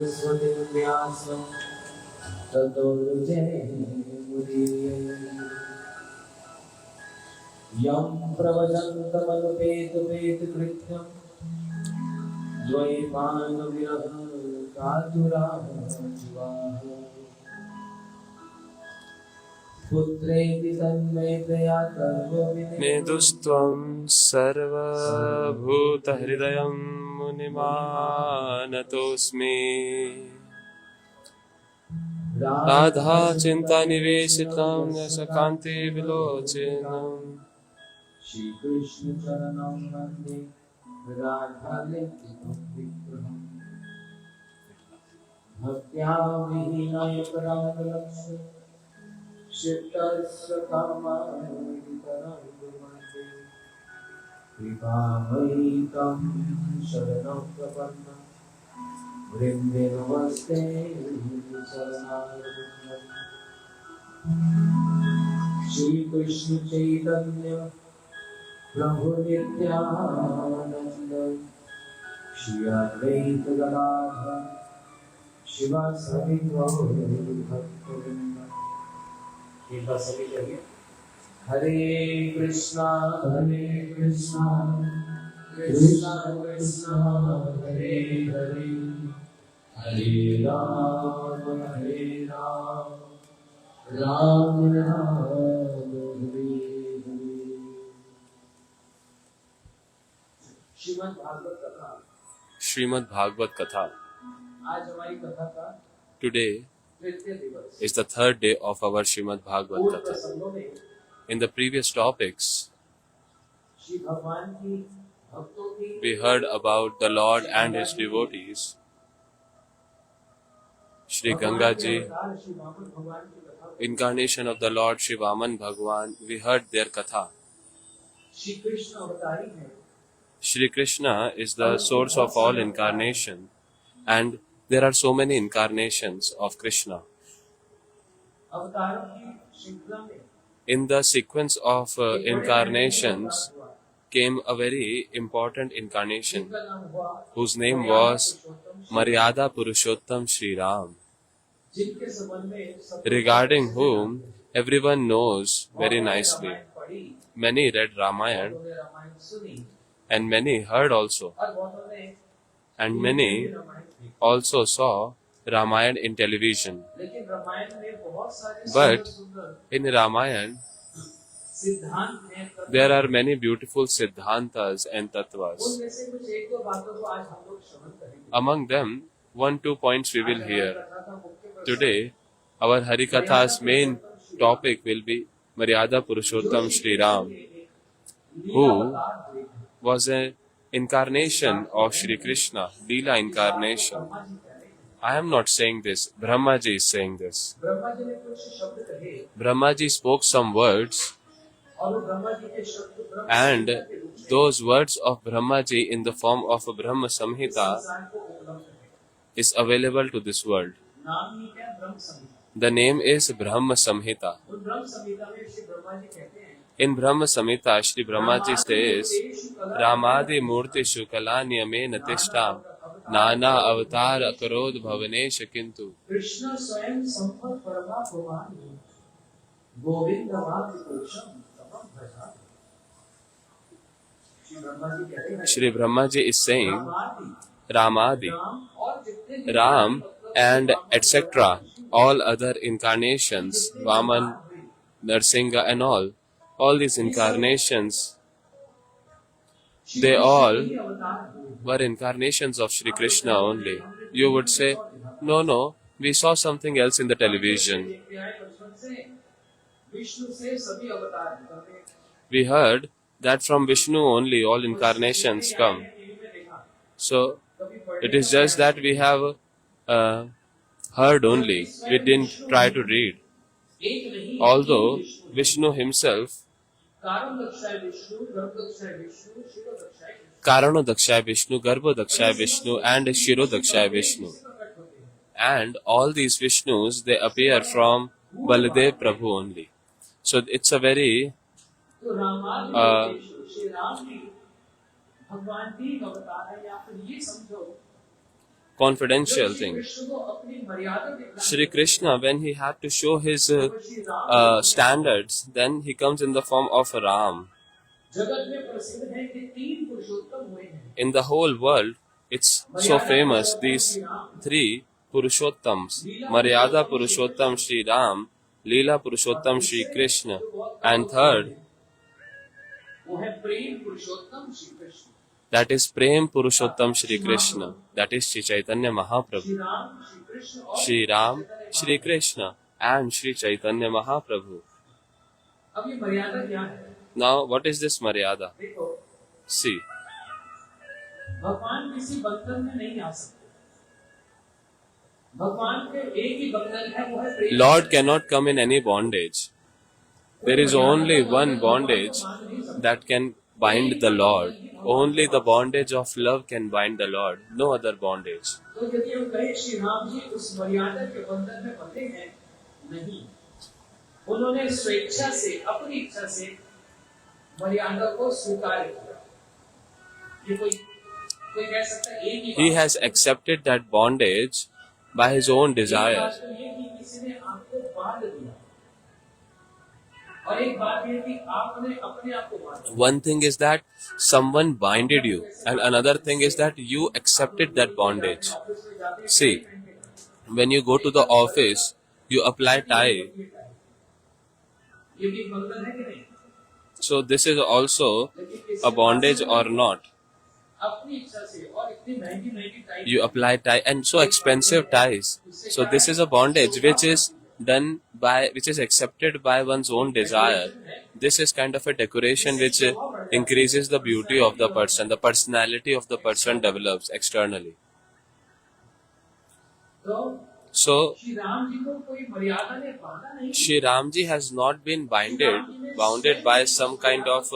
स्वतिर्व्यासं ततो जयमुदीरये। यं प्रवचन्तमनुपेतपेतकृत्यं द्वैपायनविरह कातुराः जीवाः पुत्रेति तन्मयतया मेदुस्त्वं सर्वभूतहृदयं मुनिमानतोऽस्मि। राधाचिन्तानिवेशितं रसकान्ति विलोचनम्। श्रीकृष्णचरणं वन्दे राधालिङ्गं भक्त्या विहीनयपराधलक्ष्य चित्तस्य कामादितरं वन्दे कृपामयि तं शरणं प्रपन्नं वृन्दे नमस्ते शरणागतं। श्रीकृष्ण चैतन्य प्रभु नित्यानंद श्री अद्वैत गदाधर शिवासादि भक्तवृंद। एक बार सभी कहिए, हरे कृष्णा कृष्णा कृष्णा हरे हरे, हरे Ram Ram Ram Hare Hare. Srimad Bhagavad Katha. आज हमारी कथा का Today तृतीय दिवस। is the third day of our Srimad Bhagavad पूर्व Katha. प्रसंगों में In the previous topics, Shri भगवान की भक्तों की we heard about the Lord and His devotees, Shri Ganga Ji, अवतार श्री वामन भगवान की कथा। incarnation of the Lord Shri Vaman Bhagwan. We heard their katha. Shri Krishna अवतारी है, Shri Krishna is the source of all incarnation, and there are so many incarnations of Krishna. अवतारों की श्रृंखला में In the sequence of incarnations came a very important incarnation जिनका नाम हुआ whose name was Maryada Purushottam Shri Ram, जिनके संबंध में सब regarding whom everyone knows very nicely. Ramayan पढ़ी Many read Ramayana और रामायण सुनी and many heard also, और बहुतों ने and many रामायण देखी। also saw Ramayana in television. लेकिन रामायण में बहुत सारे But सुंदर in Ramayana सिद्धांत हैं, there are many beautiful siddhantas and tattvas. उनमें से कुछ एक दो बातों को आज हम लोग श्रवण करेंगे। Among them, 1-2 points we will आज hear. हमारी कथा का मुख्य प्रसंग Today, our Harikatha's main topic will be Maryada Purushottam Shri Ram, who was an incarnation of Shri Krishna, Leela incarnation. I am not saying this, Brahmaji is saying this. Brahma ji ने कुछ शब्द कहे Brahmaji spoke some words, और वो ब्रह्मा जी के शब्द ब्रह्म and those words of Brahmaji in the form of a Brahma Samhita संसार को उपलब्ध है। is available to this world. नाम ही है ब्रह्म संहिता। The name is Brahma Samhita. उन ब्रह्म संहिता में श्री ब्रह्मा जी कहते हैं, In Brahma Samhita, Shri Brahmaji says, Ramadi Murti Shukala Niyame Natishta Nana Avatar Akarod Bhavanesh Kintu. Krishna स्वयं संपत परमा भगवान गोविंद वाक्य पुरुषम तमं भजा। श्री ब्रह्मा जी कहते हैं, Shri Brahmaji is saying, रामादि Ramadi, Ram और जितने भी Ram and etc. all other incarnations, Vaman, Narsingha and all these incarnations, they all were incarnations of Shri Krishna only. You would say, no, we saw something else in the television. Vishnu से सभी अवतार निकलते हैं। We heard that from Vishnu only all incarnations come. So, it is just that we have heard only. We didn't try to read. एक नहीं Although Vishnu himself, कारण दक्षाय विष्णु गर्भ दक्षाय विष्णु शिरो दक्षाय Vishnu Karano Dakshaya Vishnu, Garbha Dakshaya Vishnu and Shiro Dakshaya Vishnu. प्रकट होते हैं। And all these Vishnus, they appear from Baladev Prabhu only. So it's a very तो रामादि श्री राम भी भगवान भी अवतार है, या फिर ये समझो confidential जब श्री thing. कृष्ण को अपनी मर्यादा दिखानी Shri Krishna, when he had to show his standards, then he comes in the form of Ram. जगत में प्रसिद्ध है कि 3 पुरुषोत्तम हुए हैं। In the whole world, it's so famous, these three Purushottams, Maryada Purushottam Shri Ram, Leela Purushottam Shri Krishna, and third, वो है प्रेम पुरुषोत्तम Shri Krishna. that is Prem Purushottam Shri Krishna, that is Shri Chaitanya Mahaprabhu. Shri Ram Shri Krishna और Shri Ram, Shri Krishna, and Shri Chaitanya Mahaprabhu. अब ये मर्यादा क्या है? Now, what is this Maryada? देखो, See, भगवान किसी बंधन में नहीं आ सकते। भगवान के एक ही बंधन है, वो है प्रेम। Lord cannot come in any bondage. There is only one bondage that can bind the Lord. Only the bondage of love can bind the Lord. No other bondage. तो यदि हम कहें श्री राम जी उस मर्यादा के बंधन में बंधे हैं, नहीं, उन्होंने स्वेच्छा से, अपनी इच्छा से मर्यादा को स्वीकार किया। ये कोई कह सकता है एक ही He has accepted that bondage by his own desire. बात तो ये कि किसी ने आपको बांध दिया, और एक बात ये कि आपने अपने आप को बांध दिया। One thing is that someone binded you, and another thing is that you accepted that bondage. See, when you go to the office, you apply tie. ये भी बंधन है कि नहीं? So this is also a bondage or not. अपनी इच्छा से और इतनी महंगी type You apply tie and so expensive ties. So this is a bondage which is done by, which is accepted by one's own desire. This is kind of a decoration which increases the beauty of the person. The personality of the person develops externally. तो So Shri Ram ji को कोई मर्यादा ने बांधा नहीं। Shri Ramji has not been bounded by some kind of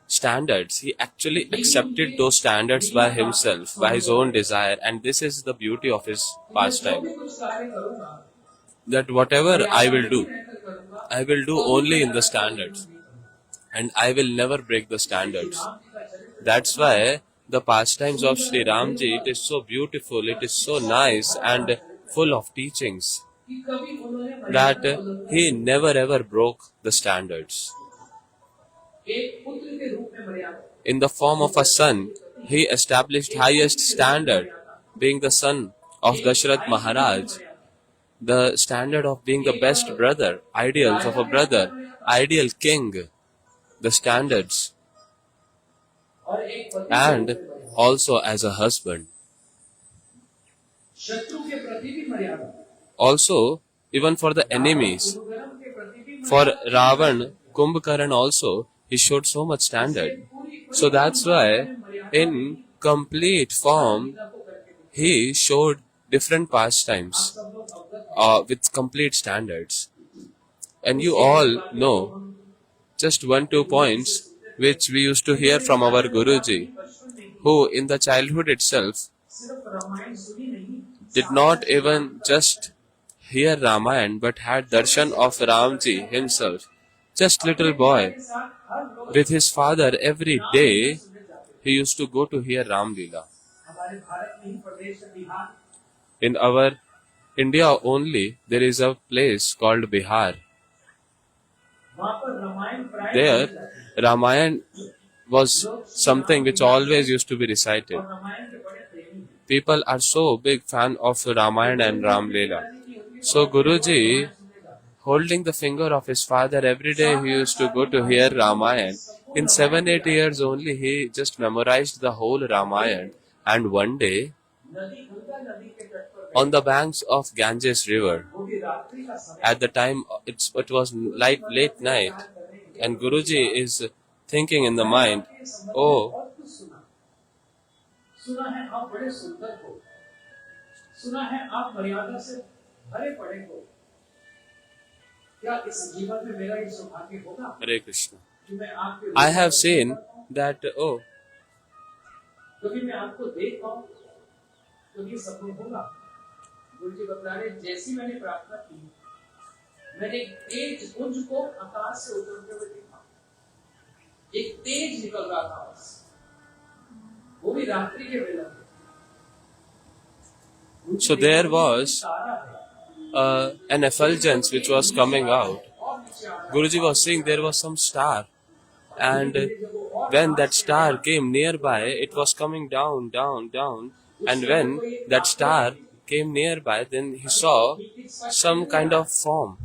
standards. He actually accepted those standards by himself, by his own desire, and this is the beauty of his pastime. मैं कुछ कार्य करूंगा, That whatever I will do, रहकर करूंगा, I will do only in the standards, and I will never break the standards. Ram ji का चरित्र That's why the pastimes of Sri Ramji, it is so beautiful, it is so nice and full of teachings कि कभी उन्होंने that he never ever broke the standards. एक पुत्र के रूप में मर्यादा, In the form of a son, he established highest standard, being the son of Dashrath Maharaj, the standard of being the best brother, ideals of a brother, ideal king, the standards, और एक पति and also as a husband. शत्रु के प्रति भी मर्यादा, Also, even for the enemies, Gurudharma के प्रति भी for Ravan, Kumbhakaran also, he showed so much standard. So that's why, in complete form, he showed different pastimes with complete standards. And you all know just 1-2 points which we used to hear from our Guruji, who in the childhood itself सिर्फ रामायण सुनी नहीं, did not even just hear Ramayana but had darshan of Ramji himself. Just little boy, साथ हर लोग with his father every day, he used to go to hear Ram Leela. हमारे भारत में ही प्रदेश है Bihar, In our India only, there is a place called Bihar. वहाँ पर रामायण प्राय There, Ramayana was something which always used to be recited. और रामायण के बड़े प्रेमी हैं। People are so big fan of Ramayana and Ram Leela. So Guruji, holding the finger of his father every day, he used to go to hear Ramayana. In 7-8 years only, he just memorized the whole Ramayana. And one day, नदी गंगा नदी के तट पर on the banks of Ganges River, वो भी रात्रि का समय at the time it was late night, and Guruji is thinking in the mind, oh, बहुत कुछ सुना, सुना है आप बड़े सुंदर हो, सुना है आप मर्यादा से भरे पड़े हो, क्या इस जीवन में मेरा ये सौभाग्य होगा Hare Krishna. कि मैं आपके I have seen that, oh, कभी मैं आपको देख पाऊं, कभी सफल होगा। गुरु जी बता रहे, जैसी मैंने प्रार्थना की, मैंने एक तेज पुंज को आकाश से उतरते हुए देखा, एक तेज निकल रहा था बस, वो भी रात्रि के वेला में। So there was an effulgence which was coming out. Guruji was saying there was some star, and when that star came nearby, it was coming down, down, down, and when that star came nearby, then he saw some kind of form.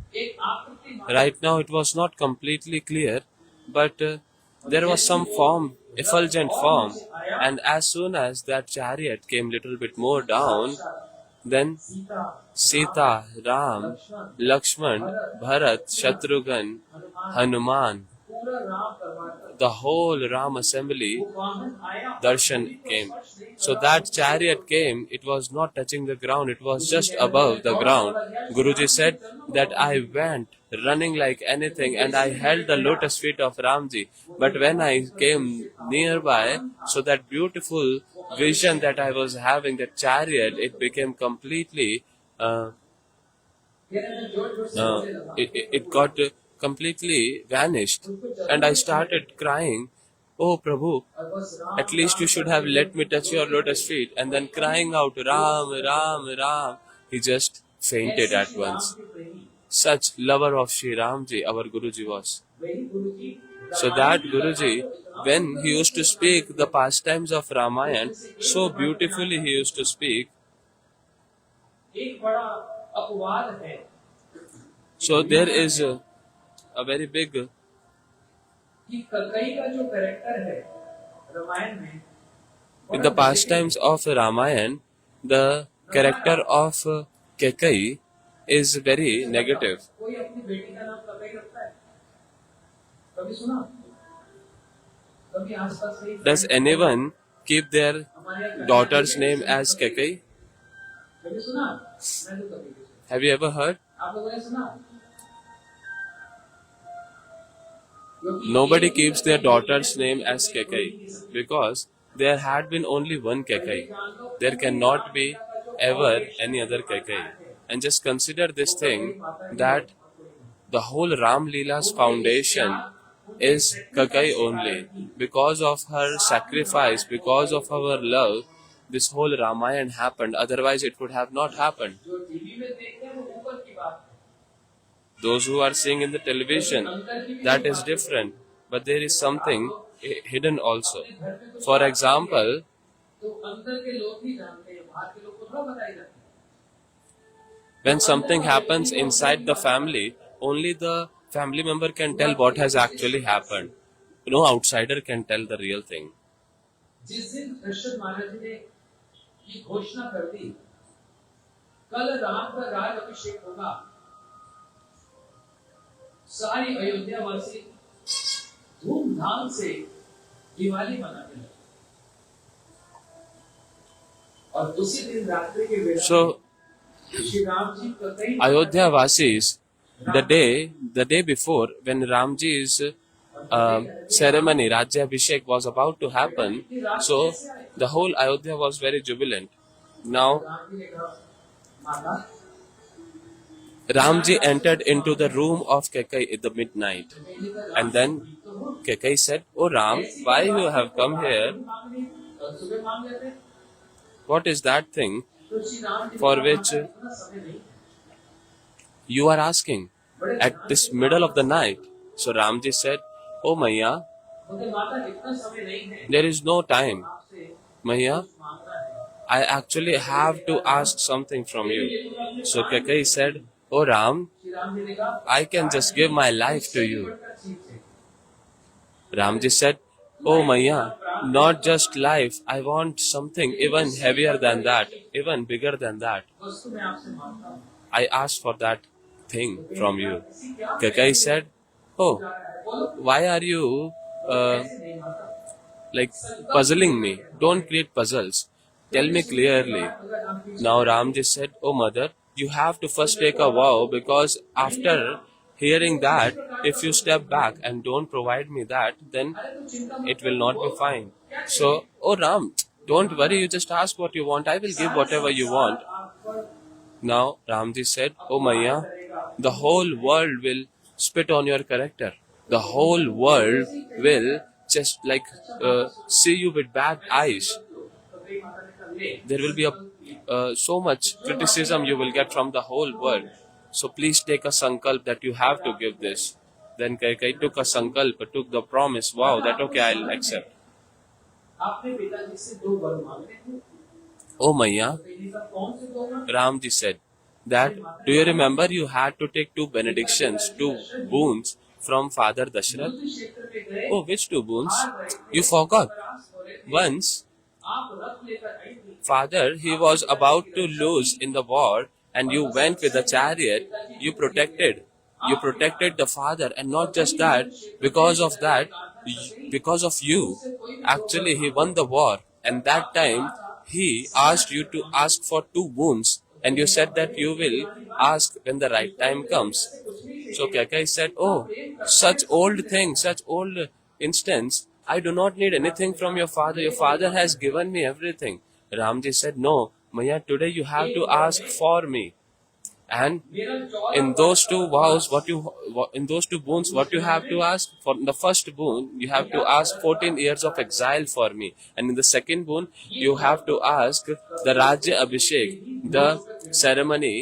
Right now it was not completely clear, but there was some form, effulgent form, and as soon as that chariot came little bit more down, then Sita, Ram, Lakshman, Bharat, Shatrughan, Hanuman, the whole Ram assembly, darshan came. So that chariot came, it was not touching the ground, it was just above the ground. Guruji said that I went running like anything and I held the lotus feet of Ramji. But when I came nearby, so that beautiful vision that I was having, that chariot, it became completely, it got completely vanished. And I started crying, "Oh Prabhu, at least you should have let me touch your lotus feet." And then crying out, "Ram, Ram, Ram." He just fainted at once. Such lover of Shri Ramji, our Guruji was. So that Guruji, when he used to speak the pastimes of Ramayana, so beautifully he used to speak. So there is a very big in the pastimes of Ramayana, the character of Kekai is very negative. Does anyone keep their daughter's name as Kekai? Have you ever heard? Nobody keeps their daughter's name as Kekai because there had been only one Kekai. There cannot be ever any other Kekai. And just consider this thing that the whole Ram Leela's foundation is Kekai only. Because of her sacrifice, because of our love, this whole Ramayana happened. Otherwise it would have not happened. Those who are seeing in the television, that is different. But there is something hidden also. For example, when something happens inside the family, only the family member can tell what has actually happened. No outsider can tell the real thing. जिस दिन दशरथ महाराज ने ये घोषणा कर दी, कल राम का राज अभिषेक होगा, सारी अयोध्या वासी धूमधाम से दिवाली मनाने लगे और उसी दिन रात्रि के वेला So, श्री राम जी कई Ayodhya Vasis, the day before, when Ramji's ceremony, Rajya Abhishek, was about to happen, so the whole Ayodhya was very jubilant. Now, Ramji entered into the room of Kekai in the midnight, and then Kekai said, "Oh Ram, why you have come here? What is that thing for which you are asking at this middle of the night?" So Ramji said, "Oh Maya, there is no time. Maya, I actually have to ask something from you." So Kekai said, "Oh Ram, I can just give my life to you." Ramji said, "Oh Maya, not just life, I want something even heavier than that, even bigger than that. I asked for that thing from you." Kekai said, "Oh, why are you puzzling me? Don't create puzzles. Tell me clearly." Now Ramji said, "Oh mother, you have to first take a vow, because after hearing that, if you step back and don't provide me that, then it will not be fine. So, oh Ram, don't worry, you just ask what you want. I will give whatever you want." Now Ramji said, "Oh Maya, the whole world will spit on your character. The whole world will just see you with bad eyes. There will be a so much criticism you will get from the whole world. So please take a sankalp that you have to give this. Then Kaikeyi took a sankalp, took the promise. Wow, that okay, I'll accept. आपने पिताजी से 2 वर मांगे थे, Oh Maya, पहले का कौन से 2 वर? Ramji said that, do you remember you had to take 2 benedictions, 2 boons from Father Dashrath? युद्ध क्षेत्र में गए, Oh, which 2 boons? हार रहे थे, You forgot. परास्त हो रहे थे, Once, आप रथ लेकर आई थी, Father, he was about to lose in the war, and you went with the chariot. You protected the father, and not just that. Because of that, because of you, actually he won the war. And that time he asked you to ask for 2 boons, and you said that you will ask when the right time comes. So Kaikeyi said, "Oh, such old thing, such old instance. I do not need anything from your father. Your father has given me everything." Ramji said, "No, Maya, today you have to ask for me." And मेरा 14 in those 2 vows, in those 2 boons, what you have to ask for? The first boon, you have to ask 14 years of exile for me, and in the second boon, you have to ask the Rajya Abhishek, the ceremony,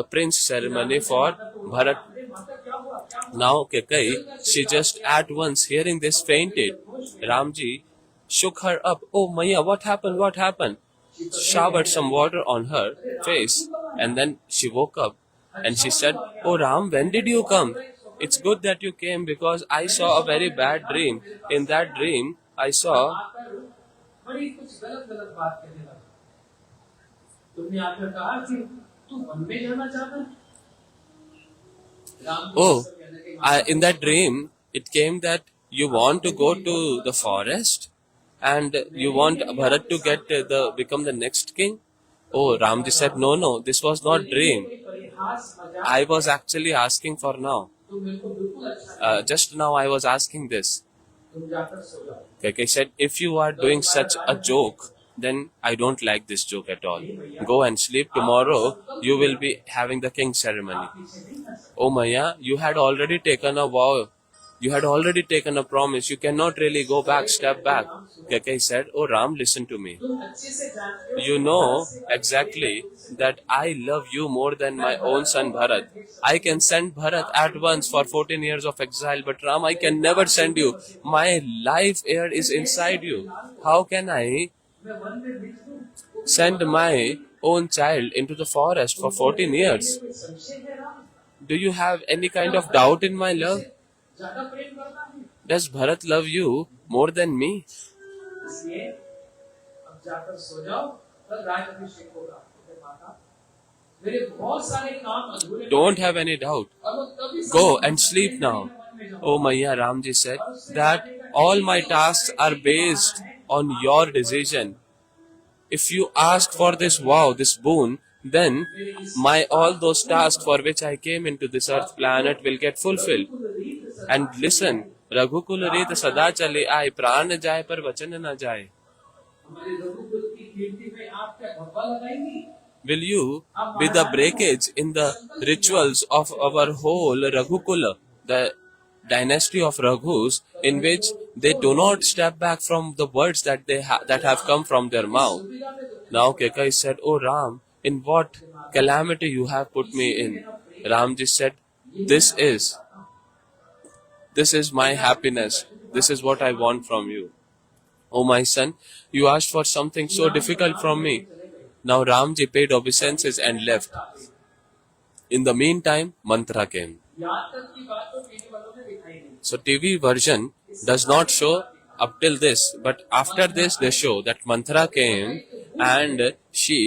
the prince ceremony for Bharat. Now Kaikeyi, she just at once hearing this fainted. Ramji shook her up. "Oh Maya, what happened? What happened?" Showered some water on her face, and then she woke up and she said, "Oh Ram, when did you come? It's good that you came because I saw a very bad dream. In that dream, I saw." आकर बड़ी कुछ गलत गलत बात कहने लगा, तुमने आकर कहा कि तू वन में जाना चाहता है, राम को Oh, कहने के in that dream, it came that you want to go to the forest and you want Bharat to become the next king. Oh, Ramji said, "No, no, this was not dream. कोई परिहास मजाक, I was actually asking for now. तुम मेरे को बिल्कुल अच्छा नहीं, Just now I was asking this." तुम जाकर सो जाओ, Kaikeyi said, "If you are doing such a joke, then I don't like this joke at all. Go and sleep. Tomorrow you will be having the king ceremony." पीछे नहीं कर सकते, Oh Maya, you had already taken a vow. You had already taken a promise. You cannot really go back, step back. Kaikeyi said, "Oh Ram, listen to me. तुम अच्छे से जानते हो You know exactly that I love you more than my own son Bharat. I can send Bharat at once for 14 years of exile, but Ram, I can never send you. My life air is inside you. How can I मैं one में बीच दूं, send my own child into the forest for 14 years? कोई संशय है Ram, Do you have any kind of doubt in my love? ज्यादा प्रेम करता है, Does Bharat love you more than me?" इसलिए अब जाकर सो जाओ, कल राज्याभिषेक होगा, तो माता मेरे बहुत सारे काम अधूरे Don't have any doubt. और वो तभी Go and sleep now. Oh Maya, Ramji said that all my tasks are based on your decision. If you ask for this vow, this boon, then all those tasks for which I came into this earth planet will get fulfilled. And listen, Raghukul Rit sada chale aaye, pran jaye par vachan na jaye. हमारे रघुकुल की कीर्ति में आप क्या धब्बा लगाएंगी? Will you be the breakage in the rituals of our whole Raghukula, the dynasty of Raghus, in which they do not step back from the words that that have come from their mouth? Now Kaikeyi said, "Oh Ram, in what calamity you have put me in?" Ramji said, This is my happiness. This is what I want from you. Oh my son, you asked for something so difficult from me. Now Ramji paid obeisances and left. In the meantime, mantra came. यहाँ तक की बात तो TV वालों ने दिखाई नहीं, So TV version does not show up till this, but after this they show that mantra came and she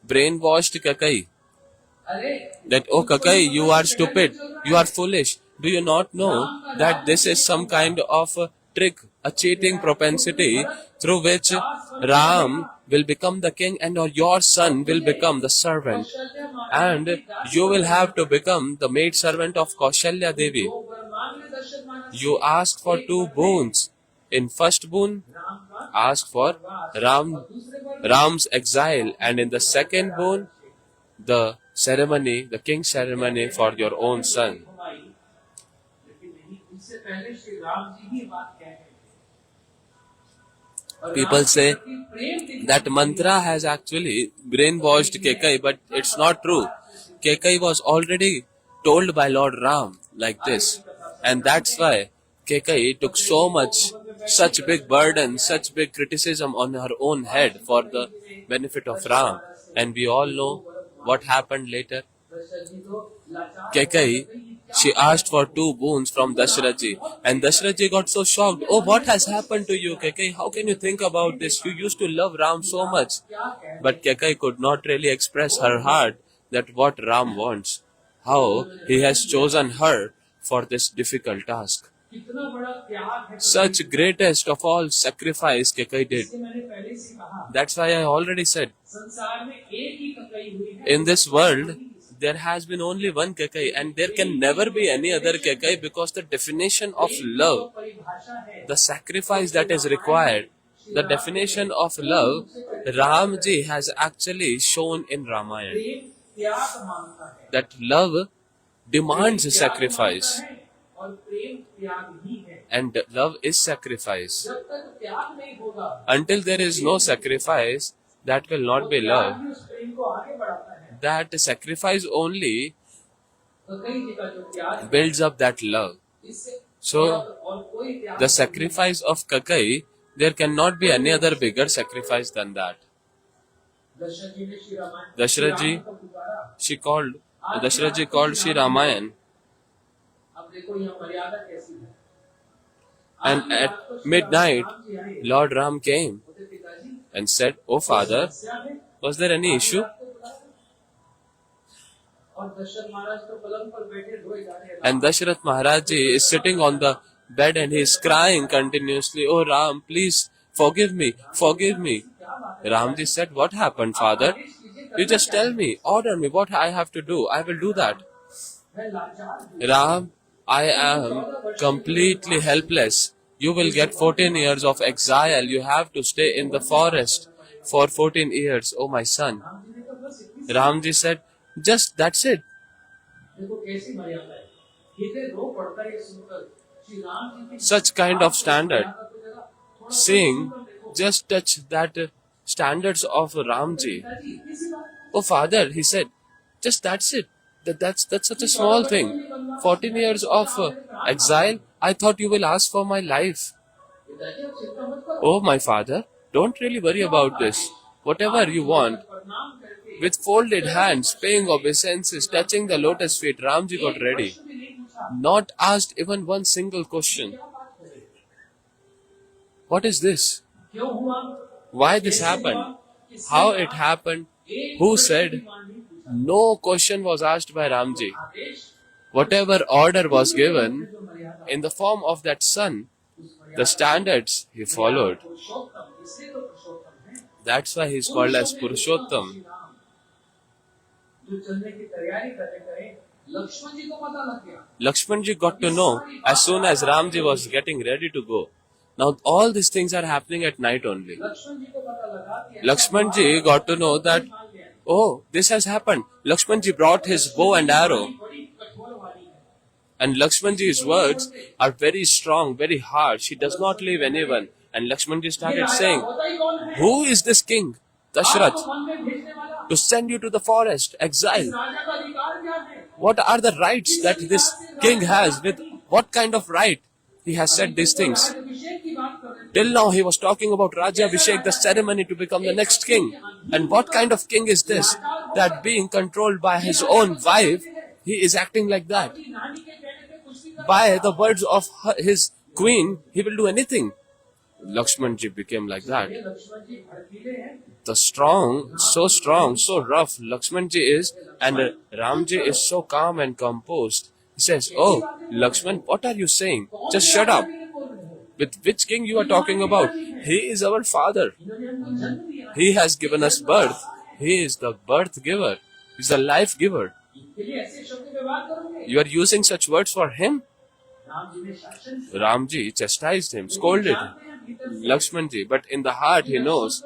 brainwashed Kaikeyi. अरे That, "Oh Kaikeyi, you are stupid, you are foolish. Do you not know that this is some kind of a trick, a cheating propensity through which Ram will become the king and your son will become the servant, and you will have to become the maid servant of Kaushalya Devi. वो वरमान में दशरथ महाराज You ask for 2 boons. In first boon, Ram का ask for दूसरे वर Ram's exile, and in the second boon, the ceremony, the king ceremony for your own son." घुमाई, लेकिन नहीं, इससे पहले श्री राम जी ही बात कह गए थे। और People राम के say प्रति प्रेम दिखाने that के mantra लिए has actually brainwashed Kekai, but it's not true. Kekai was already told by Lord Ram like this, and that's why Kekai took so much, such big burden, such big criticism on her own head for the benefit of Ram. And we all know what happened later. Dasharath जी तो लाचार Kekai, she asked for 2 boons from Dasharath, and Dasharath got so shocked. Oh, what has happened to you, Kekai? How can you think about this? You used to love Ram so much. क्या कह But Kekai could not really express her heart that what Ram wants, how he has chosen her for this difficult task. कितना बड़ा त्याग है Such greatest of all sacrifice Kekai did. जिसे मैंने पहले से कहा That's why I already said, संसार में एक ही ककई हुई है in this world, there has been only one Kekai, and there can never be any other Kekai, because the definition of love, परिभाषा है the sacrifice that is required, the definition of love, Ramji has actually shown in Ramayana. प्रेम त्याग मांगता है That love demands a sacrifice, और प्रेम त्याग ही है and love is sacrifice. जब तक त्याग नहीं होगा Until there is no sacrifice, that will not be त्याग love. भी उस प्रेम को आगे बढ़ाता है That sacrifice only ककई जी का जो त्याग builds up that love. इससे So, और कोई त्याग the sacrifice of Kakai, there cannot be any other bigger sacrifice than that. Dasharath जी ने श्री रामायण दशरथ जी को पुकारा Dasharath ji called Sri Ramayan, अब देखो यहाँ मर्यादा कैसी है and at midnight, Lord Ram came बोलते, पिताजी and said, "Oh father, समस्या है was there any issue?" और दशरथ महाराज तो पलंग पर बैठे रोए जा रहे हैं And Dasharath Maharaj ji is sitting on the bed and he is crying continuously, "Oh Ram, please forgive me, forgive me." Ramji said, "What happened, father? You just tell me, order me what I have to do. I will do that." मैं लाचार हूँ Ram, I am completely helpless. You will get 14 years of exile. You have to stay in the forest for 14 years, oh my son. Ram ji ने तो बस इतनी Ramji said, "Just that's it." देखो कैसी मर्यादा है हृदय रो पड़ता है ये सुनकर श्री राम जी की Such kind of standard. मर्यादा को जरा थोड़ा Seeing, सुनकर देखो। just touch that standards of Ramji. पिताजी इतनी सी बात Oh father, he said, just that's it. That's such a small thing. 14 years of exile. I thought you will ask for my life. पिताजी आप चिंता मत करो Oh my father, don't really worry about this. Whatever you want. प्रणाम करके With folded hands, paying obeisances, touching the lotus feet, Ramji got ready. कुछ भी नहीं पूछा Not asked even one single question. क्या बात हो रही है? What is this? क्यों हुआ Why this happened? How it happened? Who said? No question was asked by Ramji. Adesh Whatever order was given जो मर्यादा in the form of that son, उस मर्यादा the standards he followed. पुरुषोत्तम इसलिए तो पुरुषोत्तम है That's why he is called as Purushottam. जो चलने की तैयारी करे लक्ष्मण जी को पता लग गया Lakshman ji got to know as soon as Ramji was getting ready to go. Now all these things are happening at night only. Lakshman जी को पता लगा कि Lakshman ji got to know that, oh, this has happened. Lakshman ji brought his bow and arrow. बड़ी कठोर वाली है And Lakshman ji's words are very strong, very harsh. He does not leave anyone. And Lakshman ji started saying, होता ही कौन है "Who is this king, Dashrath, आपको one में भेजने वाला to send you to the forest, exile? राजा का अधिकार क्या है What are the rights that this king has? With what kind of right he has said these things?" अभिषेक की बात कर रहे थे Till now he was talking about Raja Abhishek, the ceremony to become the next king. And what kind of king is this? That being controlled by his own wife, he is acting like that. कि नानी के कहने पे कुछ भी कर By the words of his queen, he will do anything. Lakshman ji became like that. ये लक्ष्मण जी भड़कीले हैं The strong, so rough Lakshman ji is, and Ram ji is so calm and composed. He says, "Oh, Lakshman, what are you saying? Just shut up. With which king you are talking about? He is our father. इन्होंने हमको जन्म दिया He has given us birth. He is the birth giver. He is the life giver. इसके लिए ऐसे शब्द व्यवहार करोगे You are using such words for him?" Ram ji ने शासन किया। Ramji chastised him, scolded him. जानते हैं भीतर से Lakshman ji, but in the heart he knows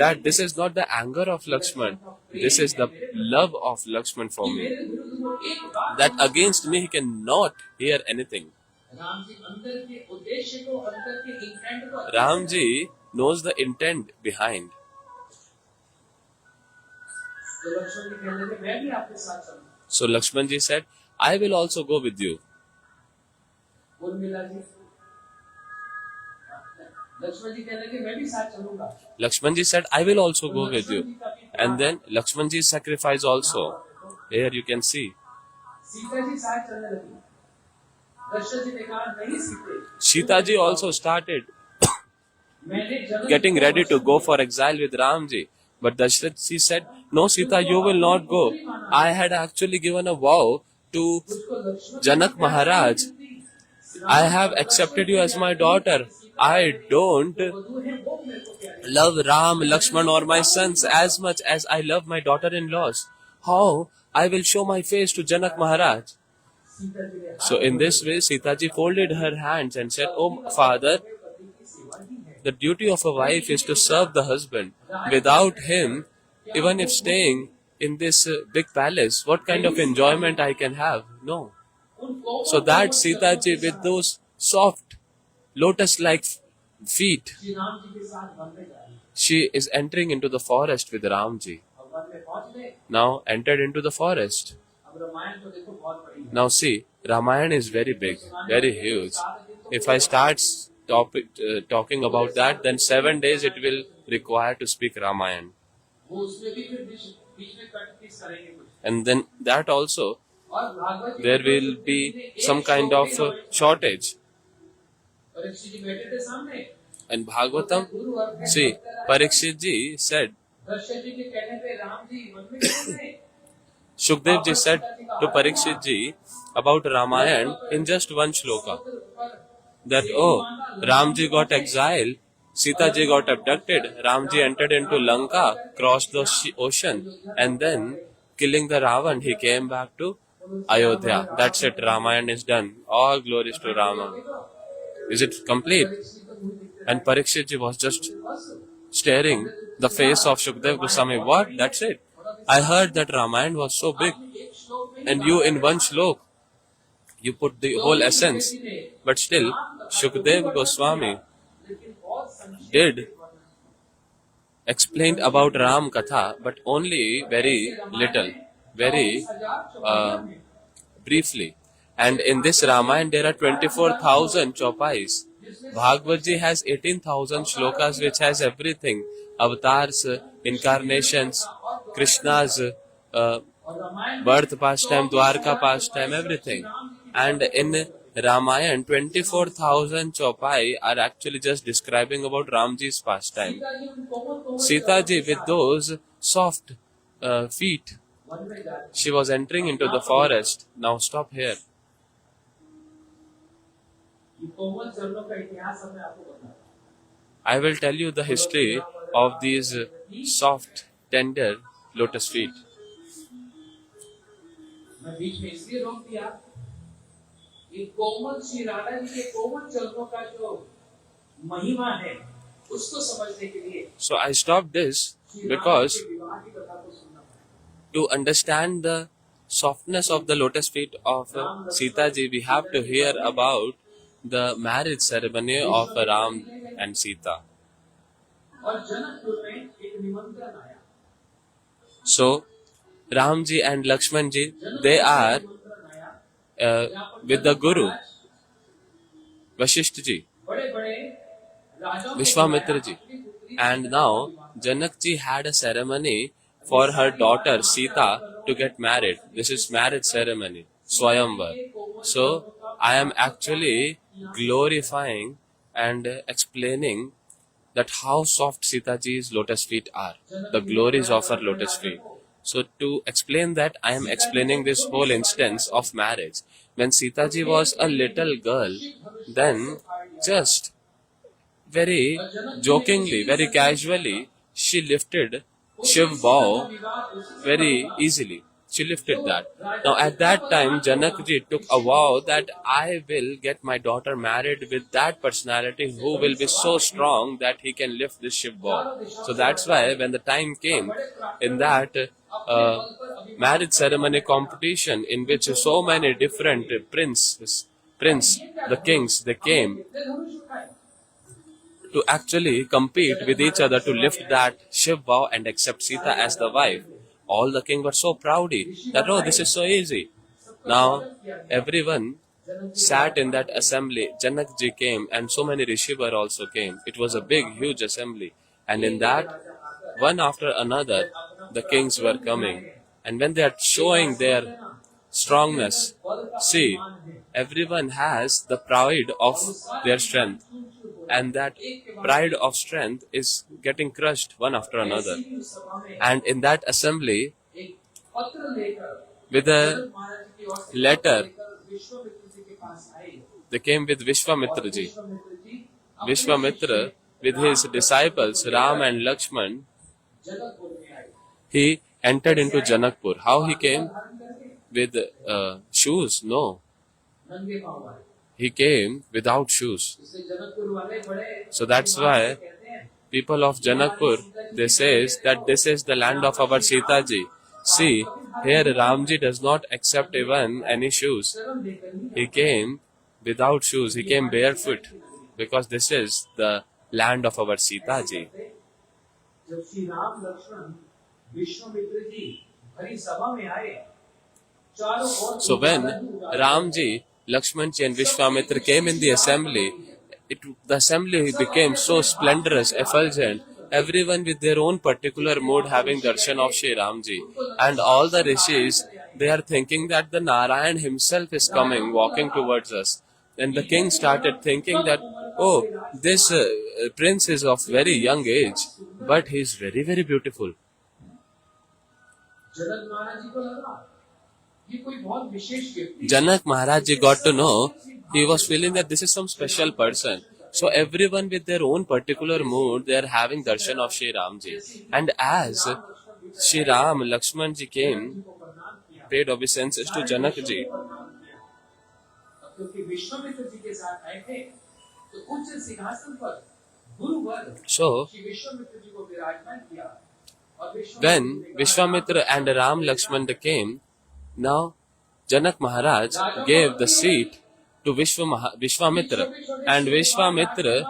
that this is not the anger of Lakshman. This is the love of Lakshman for me. मेरे विरुद्ध वो एक बात That against me he cannot hear anything. Ram ji अंदर के उद्देश्य को अंदर के इंटेंट को Ramji knows the intent behind. तो लक्ष्मण जी कहने लगे मैं भी आपके साथ चलूंगा। So Lakshman ji said, I will also go with you. Urmila ji Lakshman जी कहने लगे मैं भी साथ चलूंगा। Lakshman ji said, I will also go with you. And then Lakshman ji's sacrifice also. Here you can see. Sita ji साथ चलने लगी। दशरथ जी ने कहा नहीं सीते, Sita ji also started मैंने जन्म getting ready to go for exile with Ramji. But Dashrath ji said, no Sita, you will not go. I had actually given a vow to Janak Maharaj. I have accepted you as my daughter. I don't love Ram, Lakshman or my sons as much as I love my daughter-in-laws. How I will show my face to Janak Maharaj? So in this way, Sita ji folded her hands and said, Oh father, the duty of a wife is to serve the husband. Without him, even if staying in this big palace, what kind of enjoyment I can have? No. So that Sita ji with those soft lotus-like feet, she is entering into the forest with Ramji. Now entered into the forest. Now see, Ramayana is very big, very huge. If I start talking about that, then 7 days it will require to speak Ramayana. And then that also, there will be some kind of shortage. And Bhagavatam, see, Parikshit ji said, Shukdev ji said to Parikshit ji about Ramayana in just one shloka, that, oh, Ramji got exiled, Sita ji got abducted, Ramji entered into Lanka, crossed the ocean, and then killing the Ravan, he came back to Ayodhya. That's it, Ramayana is done. All glories to Rama. Is it complete? And Parikshit ji was just staring the face of Shukdev Goswami. What? That's it. I heard that Ramayana was so big, and you in one shlok, you put the whole essence. But still, Shukdev Goswami did explain about Ram Katha, but only very little, very briefly. And in this Ramayana, there are 24,000 chopais. Bhagavad ji has 18,000 shlokas, which has everything: avatars, incarnations, Krishna's birth pastime, Dwarka pastime, everything. And in Ramayana, 24,000 chopai are actually just describing about Ramji's pastime. Sita ji with those soft feet, she was entering into the forest. Now stop here. I will tell you the history of these soft, tender lotus feet. कोमल श्री राधा जी के कोमल चरणों का जो महिमा है उसको समझने के लिए So I stopped this because to understand the softness of the lotus feet of Sita ji, we have to hear about the marriage ceremony of Ram and Sita. So Ramji and Lakshmanji, they are with the Guru, Vasishtha ji, Vishwamitra ji. And now Janak ji had a ceremony for her daughter Sita to get married. This is marriage ceremony, Swayamvar. So I am actually glorifying and explaining that how soft Sita ji's lotus feet are, the glories of her lotus feet. So to explain that, I am explaining this whole instance of marriage. When Sita ji was a little girl, then just very jokingly, very casually, she lifted Shiv bow very easily. She lifted that. Now at that time, Janak ji took a vow that I will get my daughter married with that personality who will be so strong that he can lift this Shiv bow. So that's why when the time came in that marriage ceremony competition in which so many different the kings, they came to actually compete with each other to lift that Shiv vow and accept Sita as the wife. All the king were so proudy that, oh, this is so easy. Now, everyone sat in that assembly. Janakji came and so many Rishivar also came. It was a big, huge assembly. And in that, one after another, the kings were coming. And when they are showing their strongness, see, everyone has the pride of their strength. And that pride of strength is getting crushed one after another. And in that assembly, with a letter, they came with Vishwamitraji. Vishwamitra, with his disciples Ram and Lakshman, he entered into Janakpur. How he came? With shoes? No. He came without shoes. So that's why people of Janakpur, they says that this is the land of our Sita ji. See, here Ramji does not accept even any shoes. He came without shoes. He came barefoot because this is the land of our Sita ji. So when Ramji, Lakshmanji and Vishwamitra came in the assembly, the assembly became so splendorous, effulgent, everyone with their own particular mood having darshan of Shri Ramji. And all the rishis, they are thinking that the Narayan himself is coming, walking towards us. And the king started thinking that, oh, this prince is of very young age, but he is very, very beautiful. Janak Maharaj ji got to know, he was feeling that this is some special person. So everyone with their own particular mood, they are having darshan of Shri Ramji. And as Shri Ram, Lakshman ji came, paid obeisances to Janak ji. So, when Vishwamitra and Ram Lakshmana came, now Janak Maharaj gave the seat to Vishwamitra. And Vishwamitra,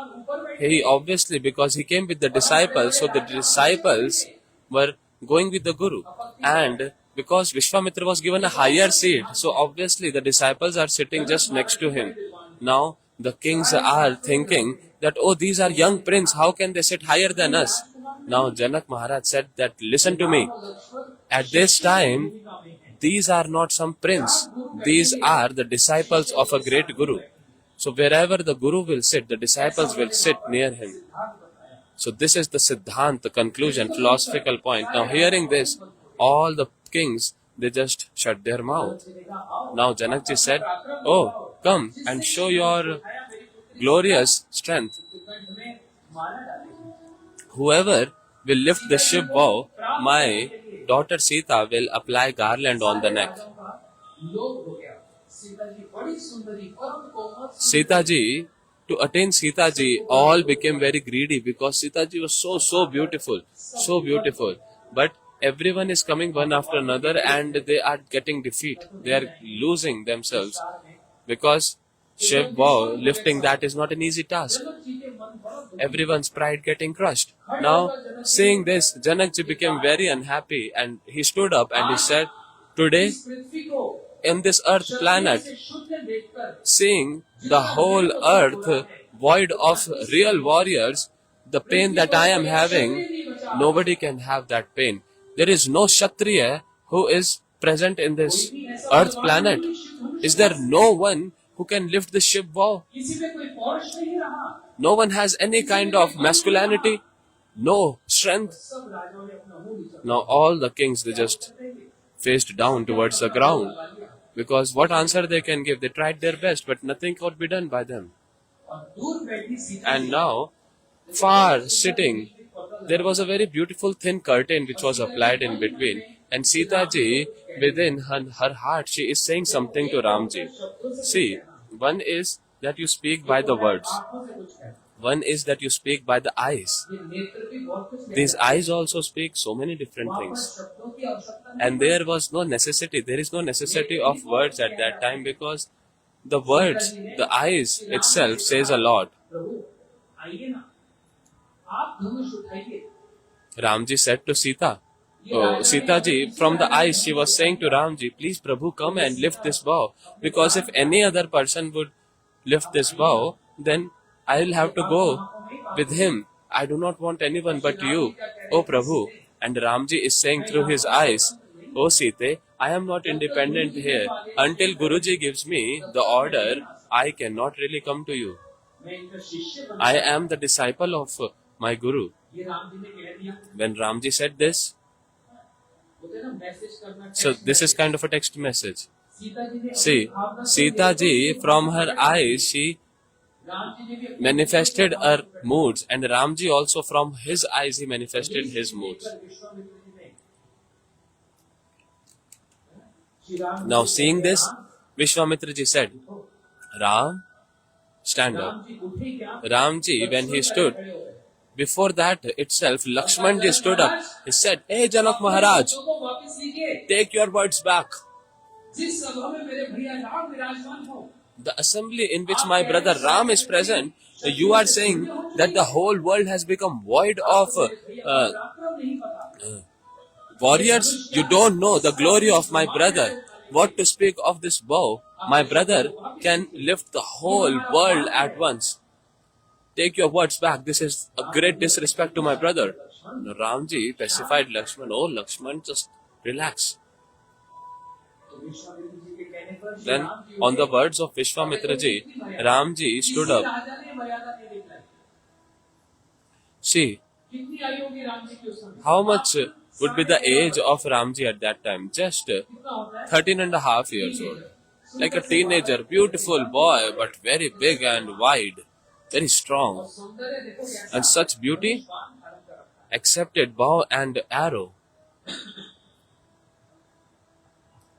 he obviously, because he came with the disciples, so the disciples were going with the Guru. And because Vishwamitra was given a higher seat, so obviously the disciples are sitting just next to him. Now the kings are thinking that, oh, these are young prince, how can they sit higher than us? Now Janak Maharaj said that, listen to me, at this time, these are not some prince, these are the disciples of a great Guru. So wherever the Guru will sit, the disciples will sit near him. So this is the Siddhant, the conclusion, philosophical point. Now hearing this, all the kings, they just shut their mouth. Now Janakji said, oh, come and show your glorious strength. Whoever will lift the Shiv vow, my daughter Sita will apply garland on the neck. Sita ji, to attain Sita ji, all became very greedy because Sita ji was so beautiful, so beautiful. But everyone is coming one after another and they are getting defeat. They are losing themselves because Shiv vow, lifting that is not an easy task. Everyone's pride getting crushed. Now, seeing this, Janakji became very unhappy and he stood up and he said, today, in this earth planet, seeing the whole earth void of real warriors, the pain that I am having, nobody can have that pain. There is no Kshatriya who is present in this earth planet. Is there no one who can lift the Shiv vow? No one has any kind of masculinity, no strength. Now all the kings, they just faced down towards the ground. Because what answer they can give? They tried their best, but nothing could be done by them. And now, far sitting, there was a very beautiful thin curtain which was applied in between. And Sita ji, within her heart, she is saying something to Ramji. See, one is that you speak by the words. One is that you speak by the eyes. These eyes also speak so many different things. And there was no necessity, there is no necessity of words at that time because the words, the eyes itself says a lot. आप धनुष उठाइए। Ramji said to Sita, oh, Sita ji, from the eyes she was saying to Ramji, please Prabhu, come and lift this bow. Because if any other person would lift this bow, then I will have to go with him. I do not want anyone but you, oh Prabhu. And Ramji is saying through his eyes, oh Sita, I am not independent here. Until Guruji gives me the order, I cannot really come to you. मैं इनका शिष्य बन I am the disciple of my Guru. ये राम जी ने कह दिया। When Ramji said this, बोलते हैं ना मैसेज करना। so this is kind of a text message. Sita ji ने See, Sita ji, from her eyes, she Ram ji ने भी अपनी manifested her moods, and Ramji also from his eyes, he manifested his moods. Vishwamitra ji ने Shri Ram Now, seeing this, Vishwamitra ji said, Ram, stand up. Ram ji उठे क्या? Ramji, when he stood, खड़े हो गए। before that itself, Lakshman ji stood up. He said, Hey Janak Maharaj, शब्दों को वापस लीजिए। take your words back. जिस सभा में मेरे भैया राम विराजमान हो, The assembly in which my brother Ram is present, you are saying that the whole world has become void of पराक्रम नहीं पता। warriors. You don't know the glory of my brother. What to speak of this bow? My brother can lift the whole world at once. Take your words back. This is a great disrespect to my brother. Ramji pacified Lakshman. Oh, Lakshman, just relax. तो विश्वामित्र जी के कहने पर Shri Then, Ram ji on the उठे। words of Vishwamitra ji, Ramji stood किसी up. राजा ने मर्यादा नहीं दिखलाई। See, कितनी आयु होगी राम जी की उस समय? how much would be the age of Ramji at that time? Just कितना होता है? 13 and a half years old. Like a teenager, beautiful boy, but very big and wide, very strong. और सौंदर्य देखो कैसा। And such beauty बाण धारण कर रखा है। accepted bow and arrow.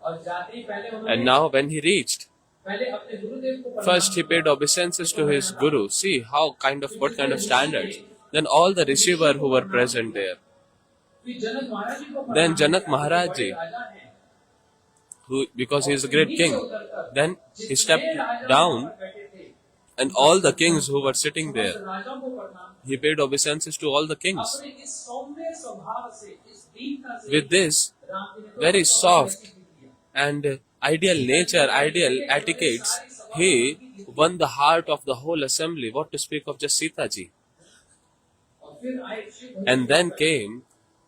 और जाते ही पहले And उन्होंने now when he reached, पहले अपने गुरुदेव को प्रणाम first he paid obeisances to his guru. See what kind of standards. Then all the Rishivar who were present there. फिर जनक महाराज जी को Then प्रणाम Janak किया, Maharaj बड़े ji, राजा हैं। who because he is a great नीचे king, उतरकर then he जितने stepped राजा down, वहाँ बैठे थे, and all the kings who were sitting समस्त there, राजाओं को प्रणाम he paid obeisances to all the kings. अपने इस सौम्य स्वभाव से, इस दीनता से With this राम जी ने तो very सबको soft वैसे ही किया। and ideal nature, ideal etiquettes, he won the heart of the whole assembly. What to speak of just Sita ji? और फिर आए Shiv And then came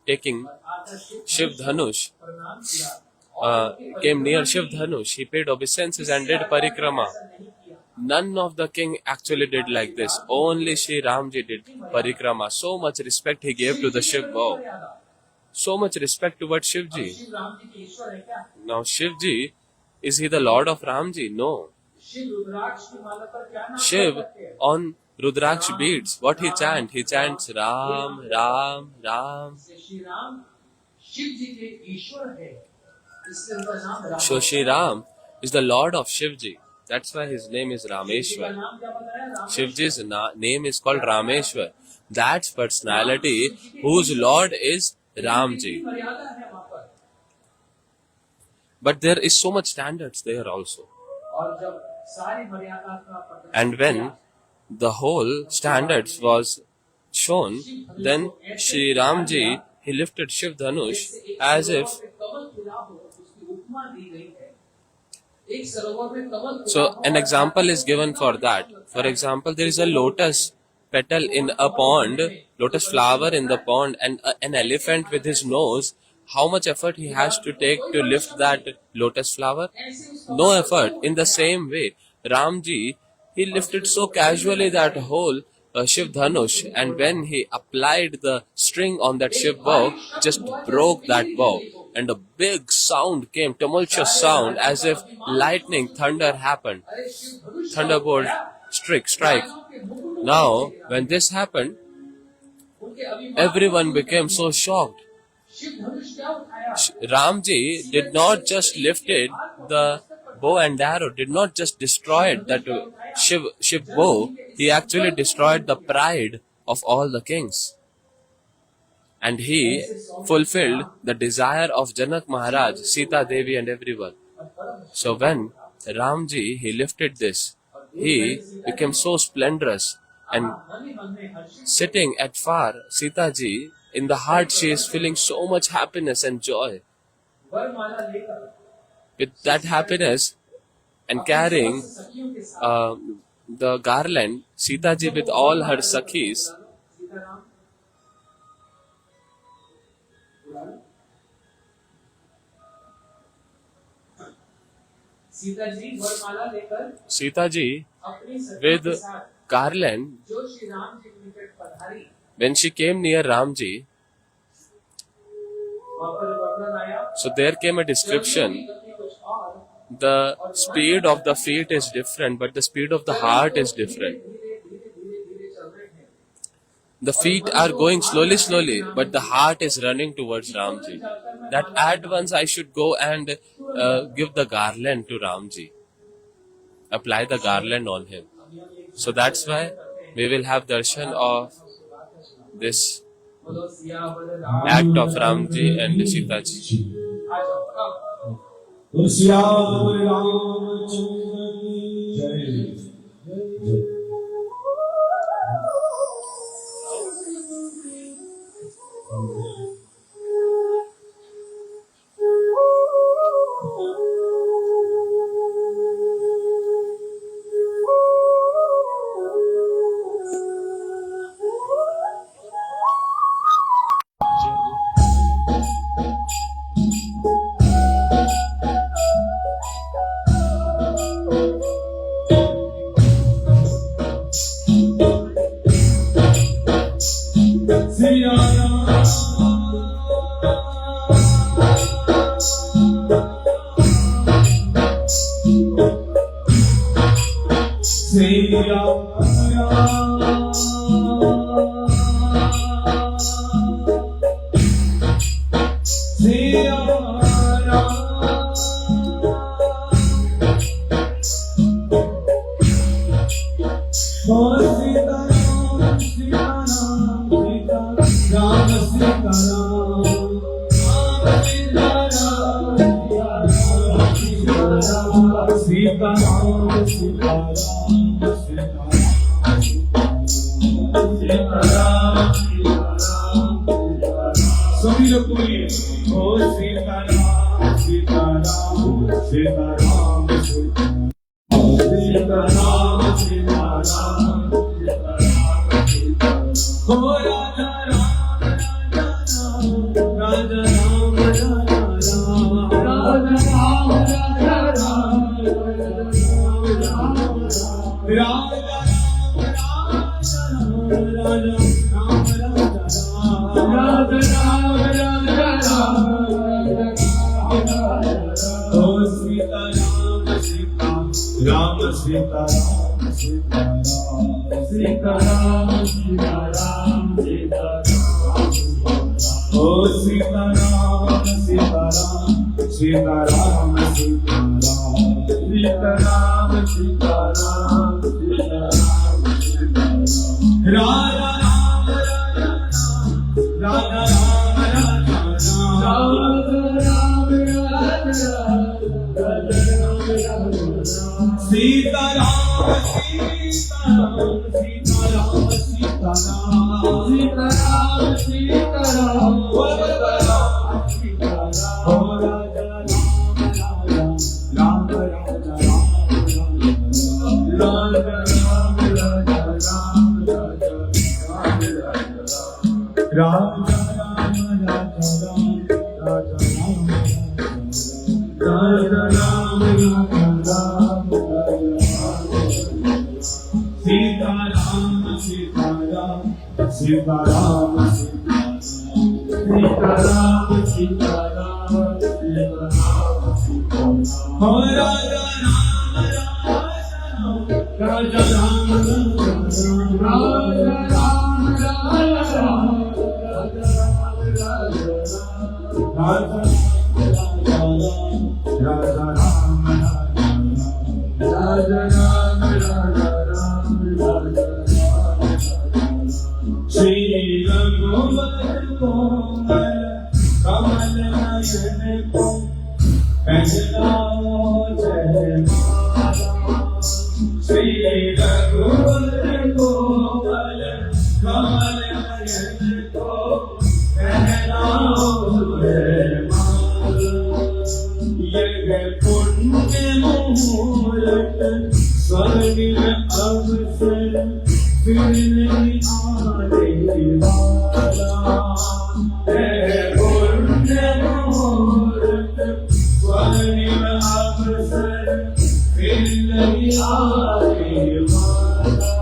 taking आकर Shiv Dhanush, प्रणाम किया। came near Shiv Dhanush. He paid obeisances and did parikrama. ऐसा नहीं किया। None of the king actually did like this. Only Shri Ramji did parikrama. So much respect he gave to the Shiv bow. So much respect towards Shiv ji. Shiv Ram ji के ईश्वर है क्या? Now Shiv ji, is he the Lord of Ramji? No. Shiv रुद्राक्ष की माला पर क्या नाम Shiv करते हैं? on Rudraksh beads, what he chants? He chants Ram, Ram, Ram. Shri Ram Shiv जी के ईश्वर है, इसलिए उनका नाम Ram So Shri Ram is the Lord of Shivji. That's why his name is जी का Rameshwar. नाम क्या बताया? Ram. Shivji's name is called Rameshwar. That's personality whose Lord is Ramji. मर्यादा है वहाँ पर। But there is so much standards there also. और जब सारी मर्यादा का प्रदर्शन And when the whole standards was shown, then Shri Ramji, he lifted Shiv Dhanush as if. कमल खिला हो, उसकी उपमा दी गई है। एक सरोवर में कमल खिला So हो, an example is given for that. For example, there is a lotus petal in a pond, lotus flower in the pond, and an elephant with his nose. How much effort he has to take to lift that lotus flower? ऐसे उस No effort. In the same way, Ramji, he lifted so casually that whole Shiv Dhanush, and when he applied the string on that Shiv bow, just broke that bow. And a big sound came, tumultuous sound, as if lightning, thunder happened. अरे शिव धनुष Thunderbolt, strike. Now, when this happened, उनके अभिमान everyone became so shocked. Shiv धनुष क्या उठाया? Ramji did not just lifted the bow and arrow, did not just destroy that Shiv bow, he actually destroyed the pride of all the kings. And he fulfilled the desire of Janak Maharaj, Sita Devi and everyone. So when Ramji, he lifted this, he became so splendorous And sitting at far, Sita ji, in the heart she is feeling so much happiness and joy. With that happiness and carrying the garland, Sita ji with all her sakhis, Sita ji with garland, when she came near Ramji, so there came a description. The speed of the feet is different, but the speed of the heart is different. The feet are going slowly, but the heart is running towards Ramji. That at once I should go and give the garland to Ramji. Apply the garland on him. So that's why we will have darshan of this act of Ramji and Sita ji. Sri Raghuvar Ko यह पुण्य मुहूर्त स्वर्णिम अवसर फिर नहीं आने वाला। यह पुण्य मुहूर्त स्वर्णिम अवसर फिर नहीं आने वाला।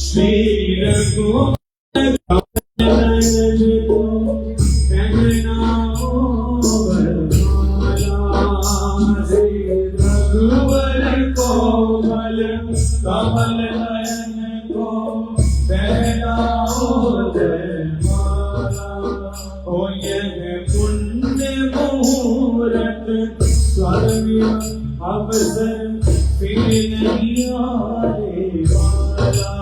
श्री रघुवर कोमल कमल नयन को पहनाओ जयमाला। ओ यह पुण्य मुहूर्त स्वर्णिम अवसर फिर नहीं आने वाला।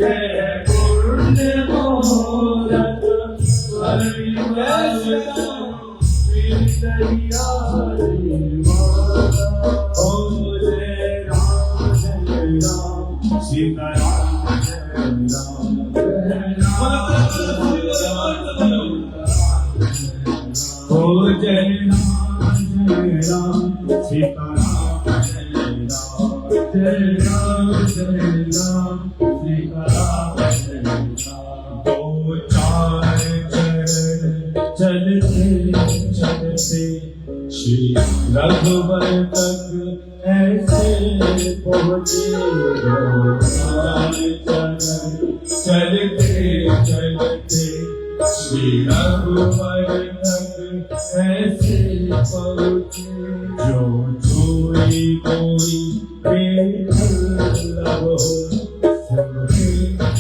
यह पुण्य मुहूर्त स्वर्णिम अवसर फिर नहीं आने वाला। ओ जय राम सीता राम जय राम। ओ जय राम सीता राम जय राम सीता राम जय राम। ओ चार चरण चलते चलते श्री रघुवर तक ऐसे पहुँचे। चलते चलते श्री रघुवर तक ऐसे पहुँचे। जो छुई कोई बेअल्लाह हो सबके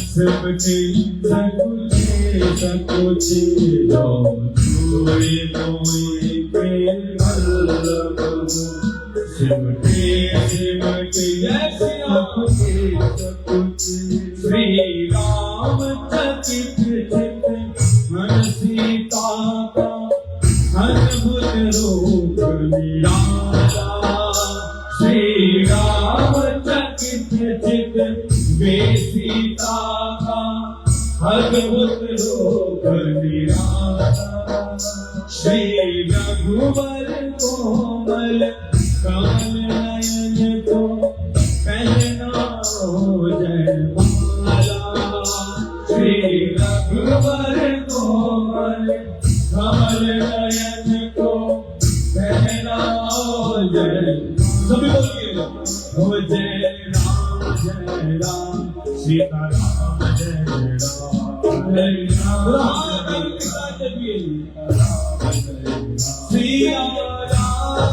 सकुचे सकुचे। जो छुई कोई बेअल्लाह हो सिमटे सिमटे सकुचे सकुचे। श्री राम चकित चित मन सीता का अद्भुत रूप निराला। श्री राम चकित चित वे सीता का अद्भुत रूप निराला। श्री रघुवर कोमल कमल नयन को पहनाओ जयमाला। श्री रघुवर कोमल कमल नयन को पहनाओ जयमाला। सभी बोलिए ओ जय राम सीता राम जय राम। जय राम सिया राम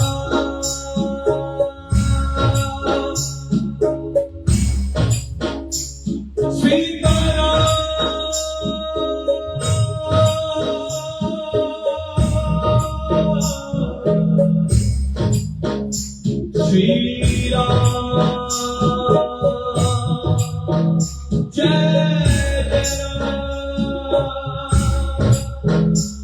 सीता राम। श्री राम जय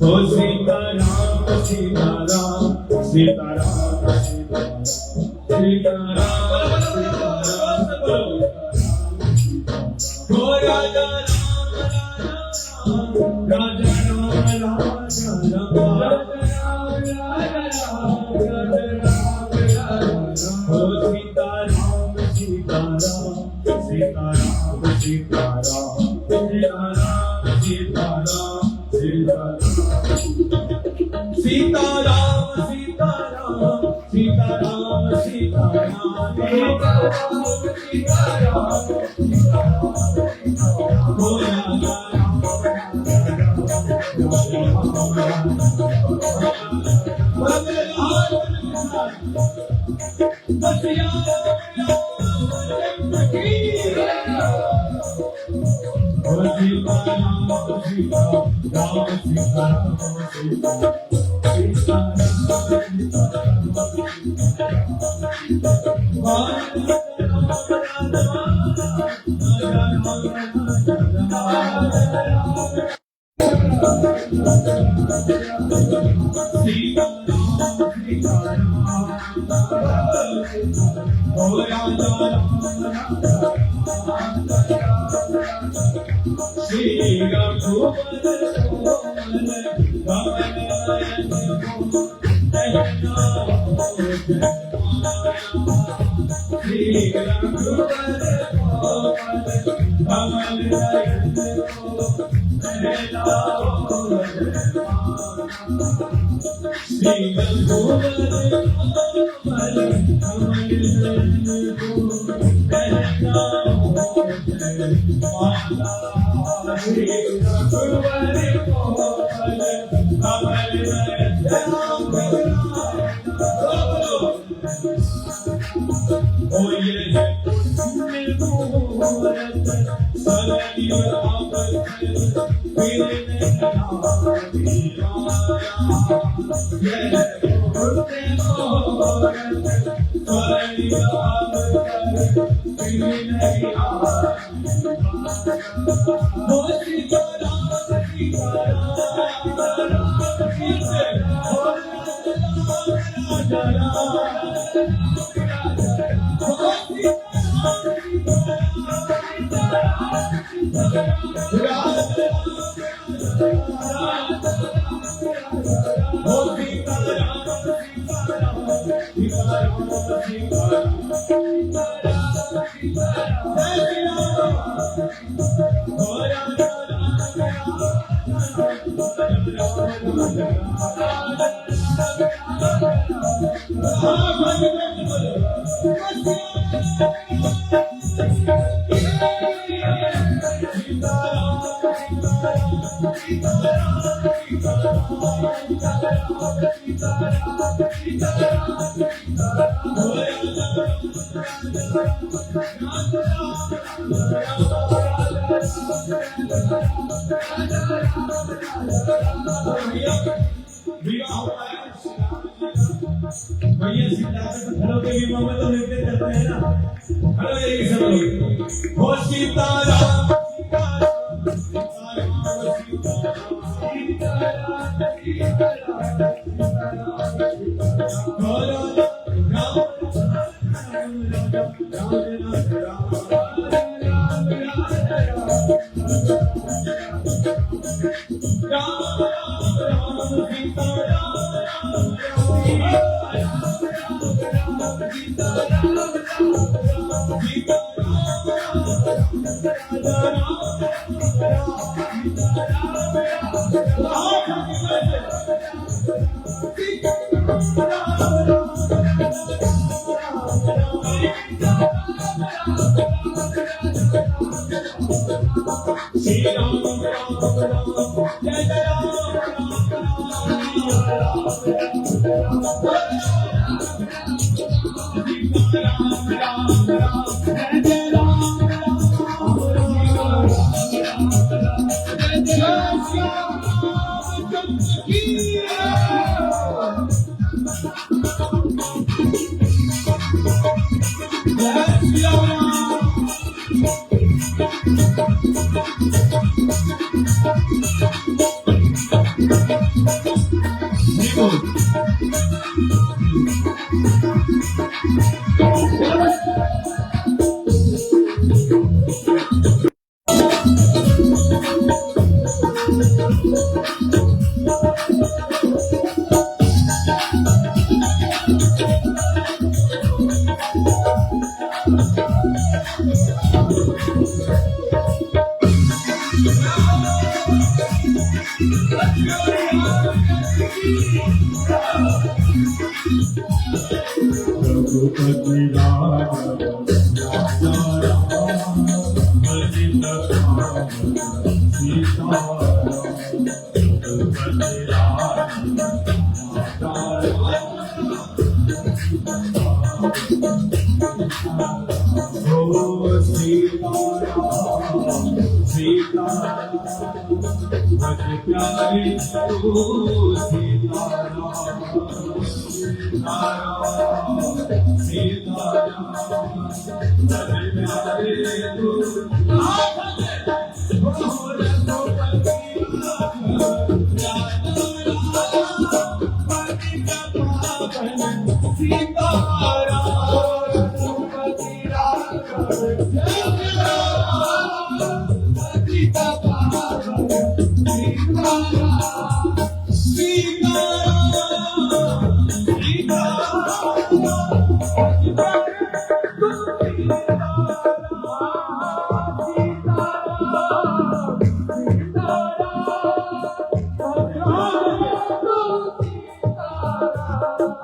ओ सीता राम सीता राम सीता राम सीता राम सीता राम। ओ राजा राम राजा राम राजा राम। ओ सीता राम सीता राम सीता राम सीता राम सीता राम सीता राम सीता राम। सीता राम सीता राम सीता राम सीता राम सीता राम सीता राम। ओ राजा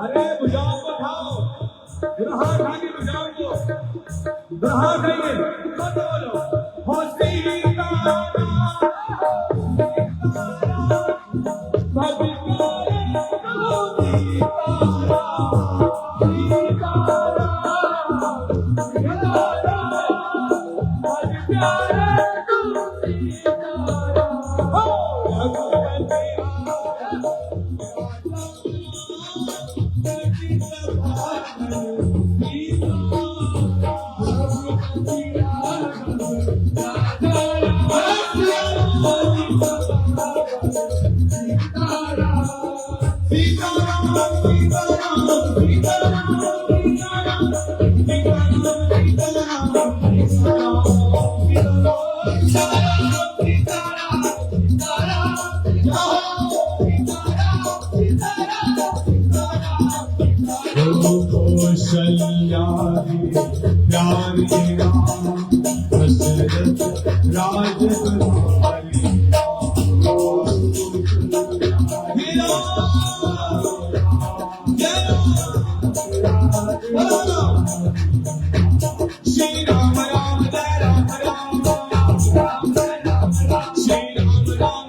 अरे भुजाओं को उठाओ, दुल्हा उठाइए भुजाओं को, दुल्हा उठाइए, तो बोलो हो सीताराम कौशल्या प्यार के राम दशरथ राजकुमारी श्री राम राम जय राम राम श्री राम राम जय राम राम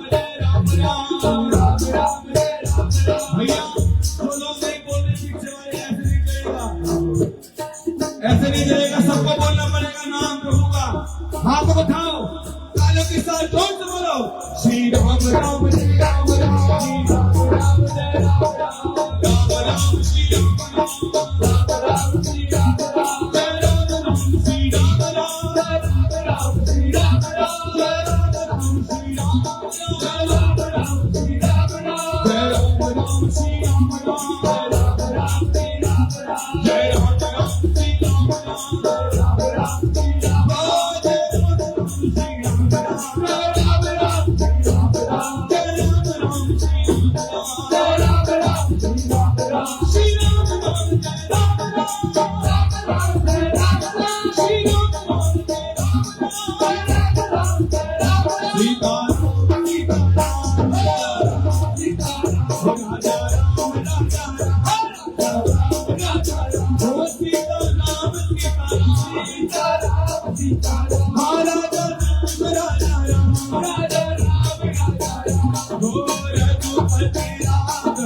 भैया बोलो नहीं बोलने पीछे वाले ऐसे नहीं चलेगा, सबको बोलना पड़ेगा नाम प्रभु का। हाथ उठाओ, तालियों के साथ जोर से बोलो श्री राम राम श्री राम राम श्री राम राम जय राम राम राम राम श्री राम राम राम श्री राम राम जय राम राम श्री राम राम राम श्री राम राम जय राम राम श्री राम राम श्री राम राम जय राम राम श्री राम राम जय राम राम श्री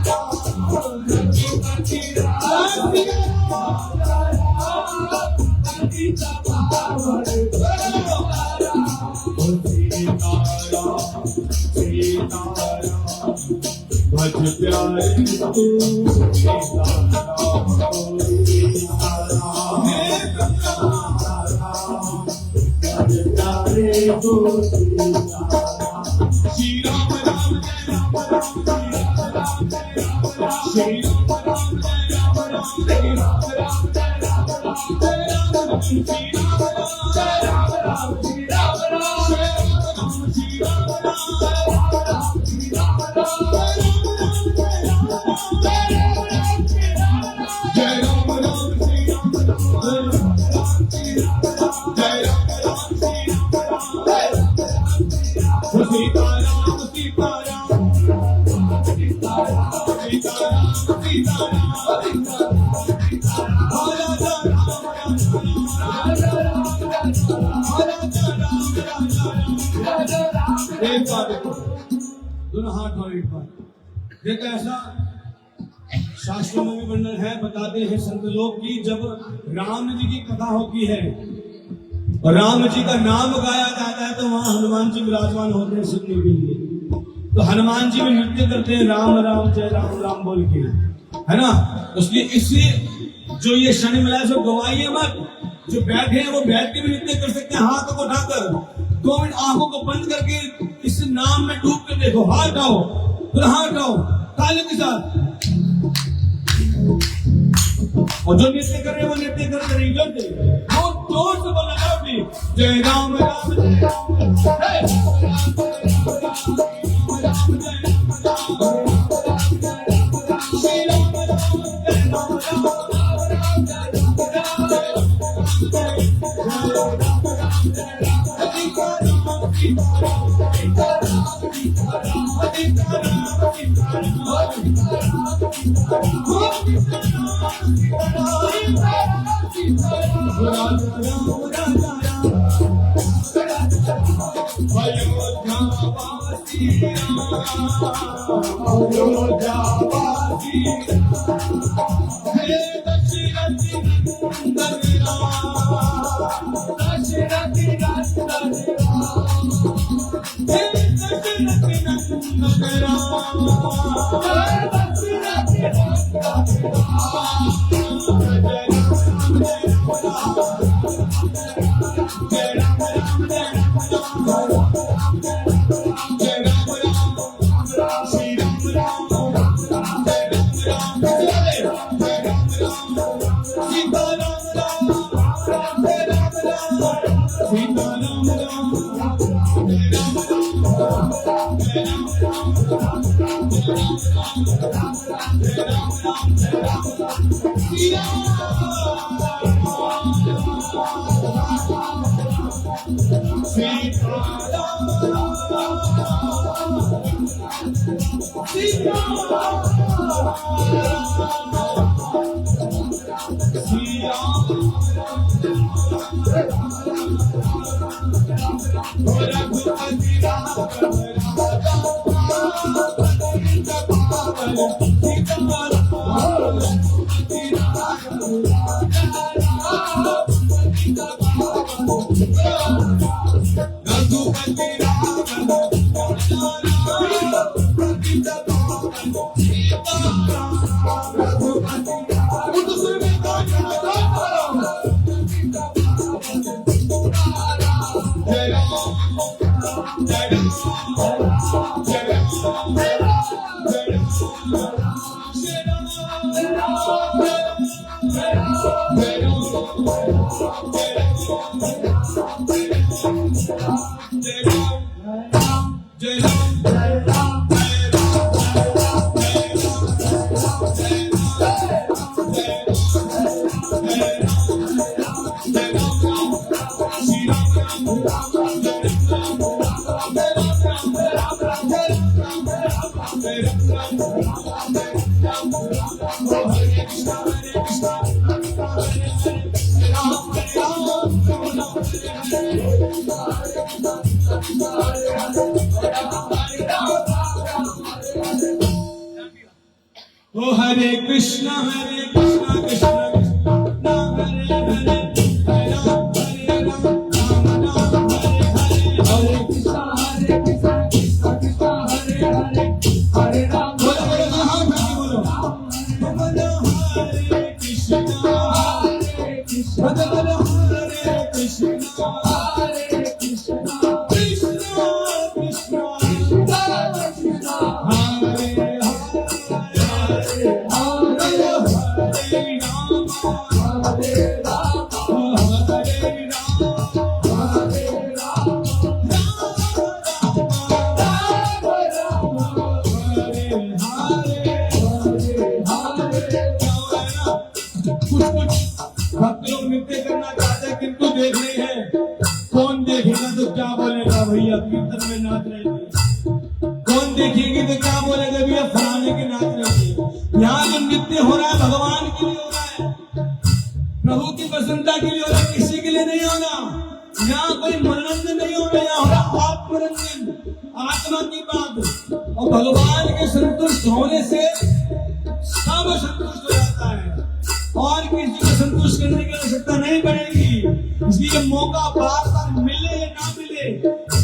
राम भज प्यारे तू श्री राम राम जय राम राम श्री राम राम जय राम राम श्री राम राम जय राम राम जय राम राम श्री राम राम जय राम राम श्री राम राम जय राम श्री राम राम जय राम राम श्री राम राम जय राम राम श्री राम सीताराम सीताराम एक बार देखो, दोनों हाथ और एक बार देखो। ऐसा शास्त्रों में भी वर्णन है, बताते हैं संत लोग की जब राम जी की कथा होती है और राम जी का नाम गाया जाता है तो वहां हनुमान जी विराजमान होते हैं सुनने के लिए। तो हनुमान जी में नृत्य करते हैं राम राम जय राम राम बोल के, है ना। इसलिए इसी जो ये शनि मिला है गवाइए मत, जो बैठे हैं वो बैठ के भी नृत्य कर सकते हैं, हाथों को उठाकर 2 मिनट आंखों को बंद करके इस नाम में डूब के देखो। हाथ उठाओ, फिर हाथ उठाओ तालियों के साथ, और जो नृत्य कर रहे हैं वो नृत्य करते रहिए, बहुत जोर से बोलना लाउडली जय राम राम जय Ram Ram Oh, Hare Krishna, Krishna Krishna, Hare Hare, Hare Ram, Ram Ram, Hare Krishna, Krishna Krishna, Hare Hare, Hare Ram, बोलो बोलो हाँ हाँ बोलो, Hare Krishna, बोलो Hare Krishna, Hare Krishna, Krishna Krishna, Krishna Hare भक्त लोग नृत्य करना चाहते हैं किंतु देख रहे हैं कौन देखेगा तो क्या बोलेगा भैया कीर्तन में नाच रहे थे, कौन देखेगी तो क्या बोलेगा भैया फलाने के नाच रहे थे। यहाँ जो नृत्य हो रहा है भगवान के लिए हो रहा है, प्रभु की प्रसन्नता के लिए हो रहा है, किसी के लिए नहीं होगा। यहाँ कोई मनोरंजन नहीं हो रहा, यहाँ हो रहा आत्मरंजन, आत्मा की बात। और भगवान के संतुष्ट होने से सब संतुष्ट हो जाता है और किसी को संतुष्ट करने की आवश्यकता नहीं पड़ेगी। इसलिए मौका बार बार मिले या ना मिले,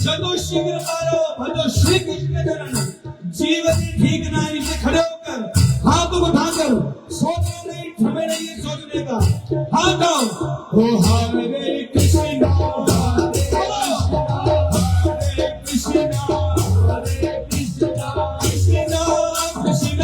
जदो शीघ्र पारो भजो श्री कृष्ण चरण, जीवन ठीक नारी से खड़े होकर हाथों उठाकर सोचना नहीं, समय नहीं है सोचने का, हाथ आओ ओ हरे कृष्ण हरे कृष्ण हरे कृष्ण कृष्ण कृष्ण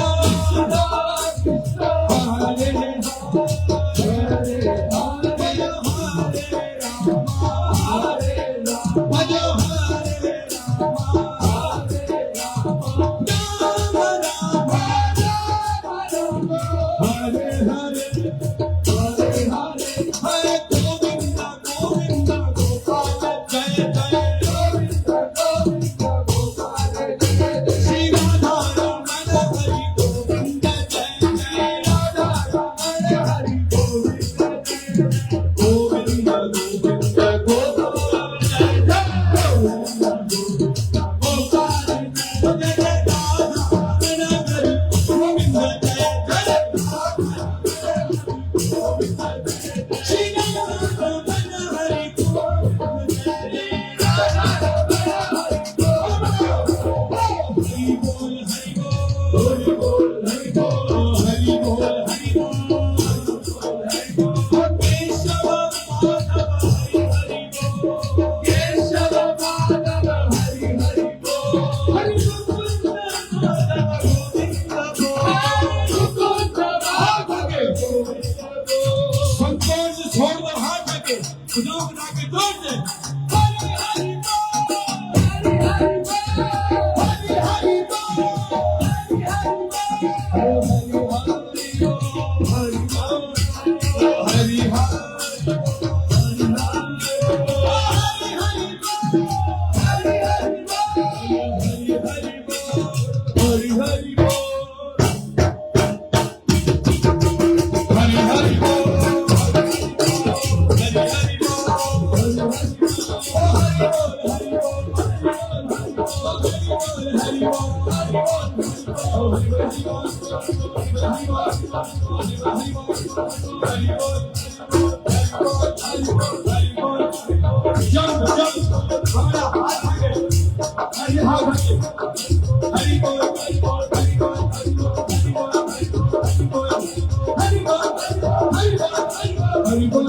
हरि हरि बोल, हरि हरि बोल, हरि हरि बोल,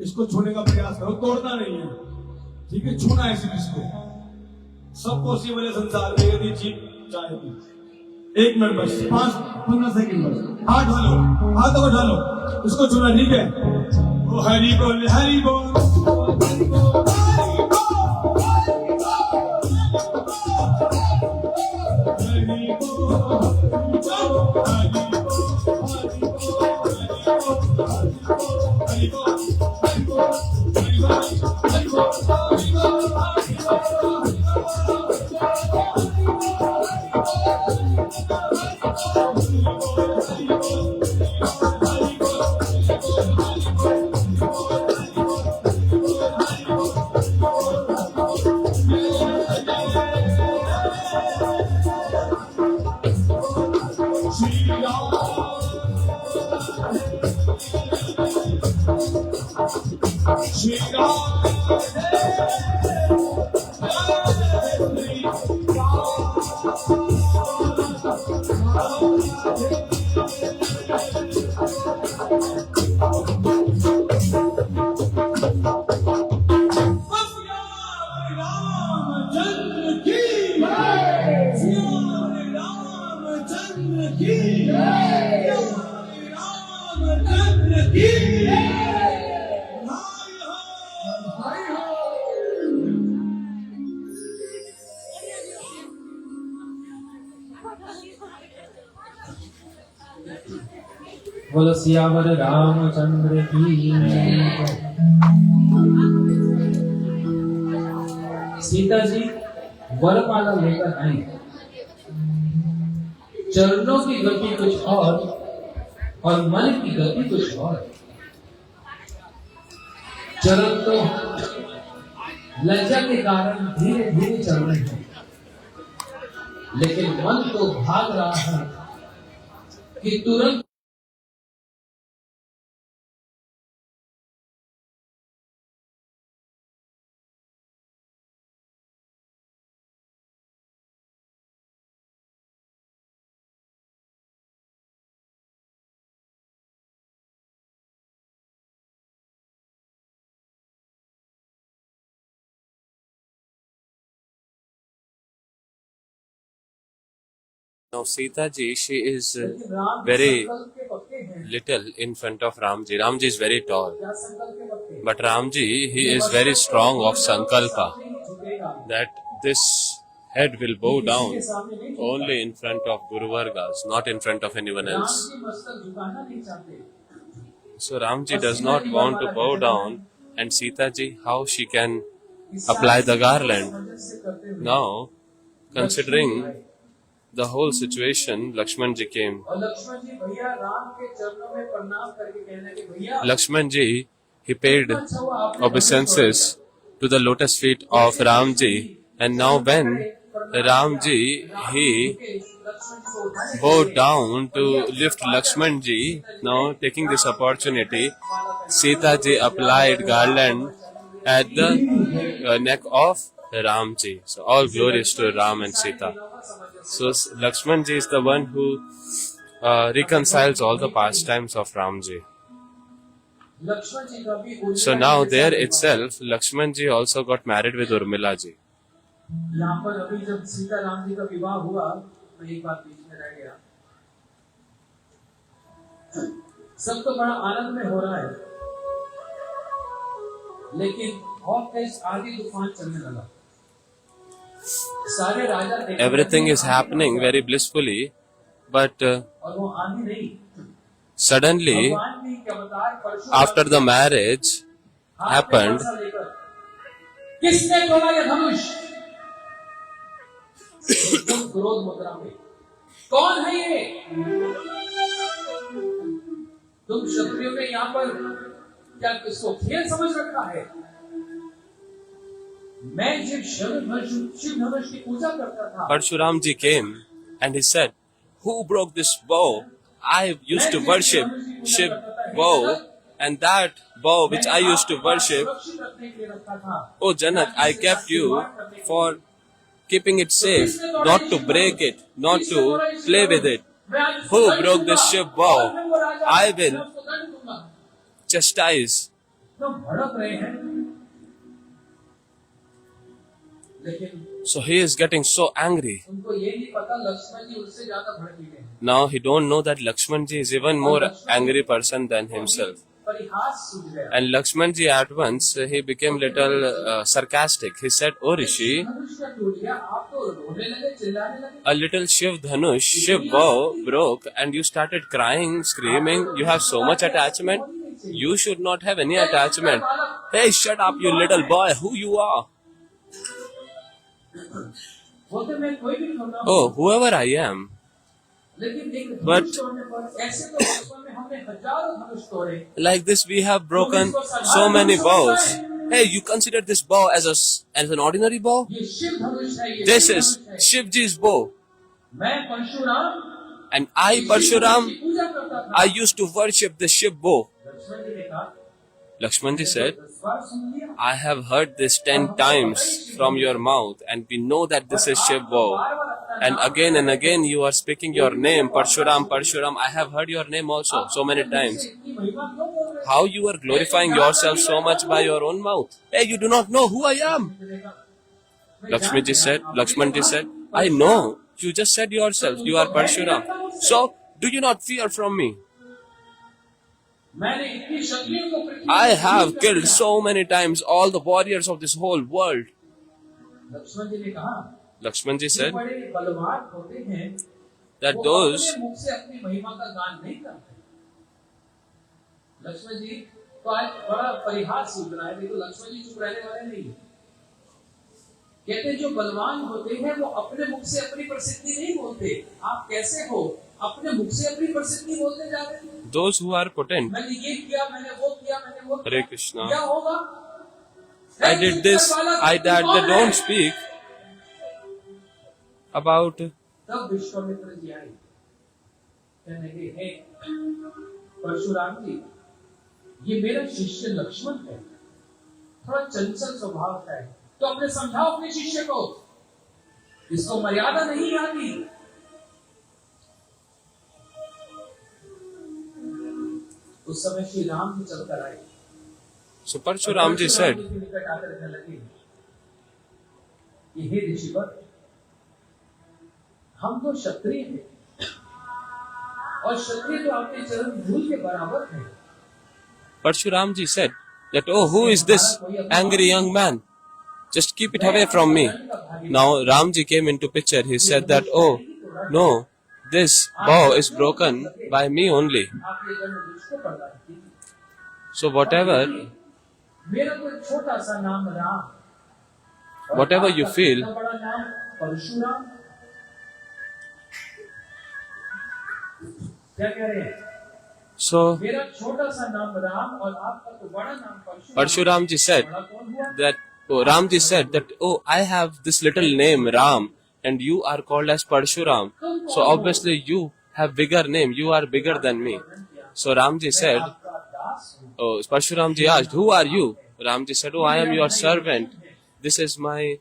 इसको छूने का प्रयास करो, तोड़ना नहीं है, ठीक है? छूना है सिर्फ इसको। सब पॉसिबल है संसार में यदि जीत चाहे तो। 1 मिनट बस, 5-15 सेकंड बस। हाथ ढालो, हाथ को ढालो, इसको छूना, ठीक है? ओ हरि बोल, हरि बोल, हरि बोल, श्री राम रामचंद्र की जय, श्री रामचंद्र की जय, रामचंद्र की जय। बोलो सियावर रामचंद्र की जय। सीता जी वरमाला लेकर आई, चरणों की गति कुछ और मन की गति कुछ और। चरण तो लज्जा के कारण धीरे धीरे चल रहे हैं, लेकिन मन तो भाग रहा है कि तुरंत Now Sita ji, she is very little in front of Ramji. Ramji is very tall, but Ramji, he is very strong of sankalpa that this head will bow down only in front of Guru Vargas, not in front of anyone else. So Ramji does not want to bow down, and Sita ji, how she can apply the garland? Now, considering the whole situation, Lakshman ji came. Lakshman ji, he paid obeisances to the lotus feet of Ramji, and now when Ramji, he bowed down to lift Lakshman ji, now taking this opportunity, Sita ji applied garland at the neck of Ramji. So all glories to Ram and Sita. So Lakshman ji is the one who reconciles all the pastimes of Ramji. Lakshman जी का भी Urmila So now जी के there साथ itself, Lakshman ji also got married with Urmila ji. विवाह। यहाँ पर अभी जब सीता राम जी का विवाह हुआ, मैं एक बात बीच में रह गया। सब तो बड़ा आनंद में हो रहा है, लेकिन बहुत तेज आंधी तूफान चलने लगा। सारे राजा देख रहे Everything थे, is happening very blissfully, but और वो आंधी नहीं, suddenly, भगवान जी के अवतार परशुराम after the marriage हाथ में happened, फरसा लेकर, किसने तोड़ा ये धनुष? एकदम क्रोध मुद्रा में, कौन है ये? तुम क्षत्रियों ने यहाँ पर क्या किसको खेल समझ रखा है? मैं जब शिव धनुष की पूजा करता था, Parshuram ji came and he said, "Who broke this bow? I used to worship Shiv bow, and that bow which I used to worship, सुरक्षित रखने के लिए रखा था। oh Janak, I kept you for keeping it safe, not to break it, not to play with it. Who broke this Shiv bow? I will chastise." तो भड़क रहे हैं, लेकिन So he is getting so angry. उनको ये नहीं पता लक्ष्मण जी उससे ज्यादा भड़कीले हैं। Now he don't know that Lakshman ji is even more angry person than himself. परिहास सूझ गया। And Lakshman ji at once he became little sarcastic. He said, "Oh Rishi, धनुष का टूट गया, आप तो रोने लगे, चिल्लाने लगे। a little Shiv Dhanush, Shiv bow broke and you started crying, screaming. You have so much attachment. You should not have any attachment. Hey, shut up, you little boy. Who you are? बोलते मैं कोई भी खबरा हूँ, Oh, whoever I am." लेकिन एक But- धनुष तोड़ने पर ऐसे तो बचपन में हमने हजारों धनुष तोड़े। Like this, we have broken so many bows. Hey, you consider this bow as an ordinary bow? ये शिव धनुष है, ये This शिव is धनुष है। Shiv Ji's bow. मैं परशुराम And I, Parshuram, की पूजा करता था। I used to worship the Shiv bow. Lakshman जी ने कहा, Lakshman ji said, "10 बार सुन लिया, I have heard this 10 times from your mouth, and we know that this is Shiv bow. And again you are speaking your name, Parshuram, Parshuram. I have heard your name also so many times. इतनी महिमा क्यों बोल रहे हो?" How you are glorifying yourself so much by your own mouth? Hey, you do not know who I am. Lakshman ji said, I know. You just said yourself, you are Parshuram. So, do you not fear from me? मैंने इतनी शक्तियों को पृथ्वी I पर have Jeet killed कर so many times all the warriors of this whole world. Lakshman जी ने कहा, Lakshman ji "जो said बड़े बलवान होते हैं, that वो those अपने मुख से अपनी महिमा का गान नहीं करते। लक्ष्मण जी तो आज बड़ा परिहास सूझ रहा है, देखो लक्ष्मण जी चुप रहने वाले नहीं है। कहते हैं, जो बलवान होते हैं वो अपने मुख से अपनी प्रसिद्धि नहीं बोलते। आप कैसे हो, अपने मुख से अपनी प्रसिद्धि बोलते जा रहे हैं। those who are potent, मैंने ये किया, मैंने वो किया, मैंने वो Hare किया। Krishna. क्या होगा? I did this, I that, they don't speak about तब विश्वामित्र जी आए, कहने लगे, हे परशुराम जी, ये मेरा शिष्य लक्ष्मण है, थोड़ा चंचल स्वभाव का है, तो अपने समझाओ अपने शिष्य को, इसको मर्यादा नहीं आती। उस समय श्री राम जी चलकर आए। So Parshuram ji said, के निकट आकर कहने लगे, कि हे ऋषिवर, हम तो क्षत्रिय हैं और क्षत्रिय तो आपके चरण धूल के बराबर हैं। Parshuram ji said that, oh, who is this angry young man? Just keep it away from me. Now Ramji came into picture. He said that, oh, no, this bow is broken by me only. आप ये जन्म मुझको प्रदान कीजिए। So whatever, मेरा तो छोटा सा नाम राम, और Whatever आपका you feel, इतना बड़ा नाम परशुराम, क्या कह रहे हैं? so मेरा छोटा सा नाम राम और आपका तो बड़ा नाम परशुराम। Parshuram ji said बड़ा कौन हुआ? that, oh, Ramji said that, oh, I have this little name Ram and you are called as Parshuram. So obviously you have bigger name. You are bigger than me. So Ramji said, आपका दास हूँ। oh, Parshuram ji asked, who are you? Ramji said, oh, I am your servant. This is my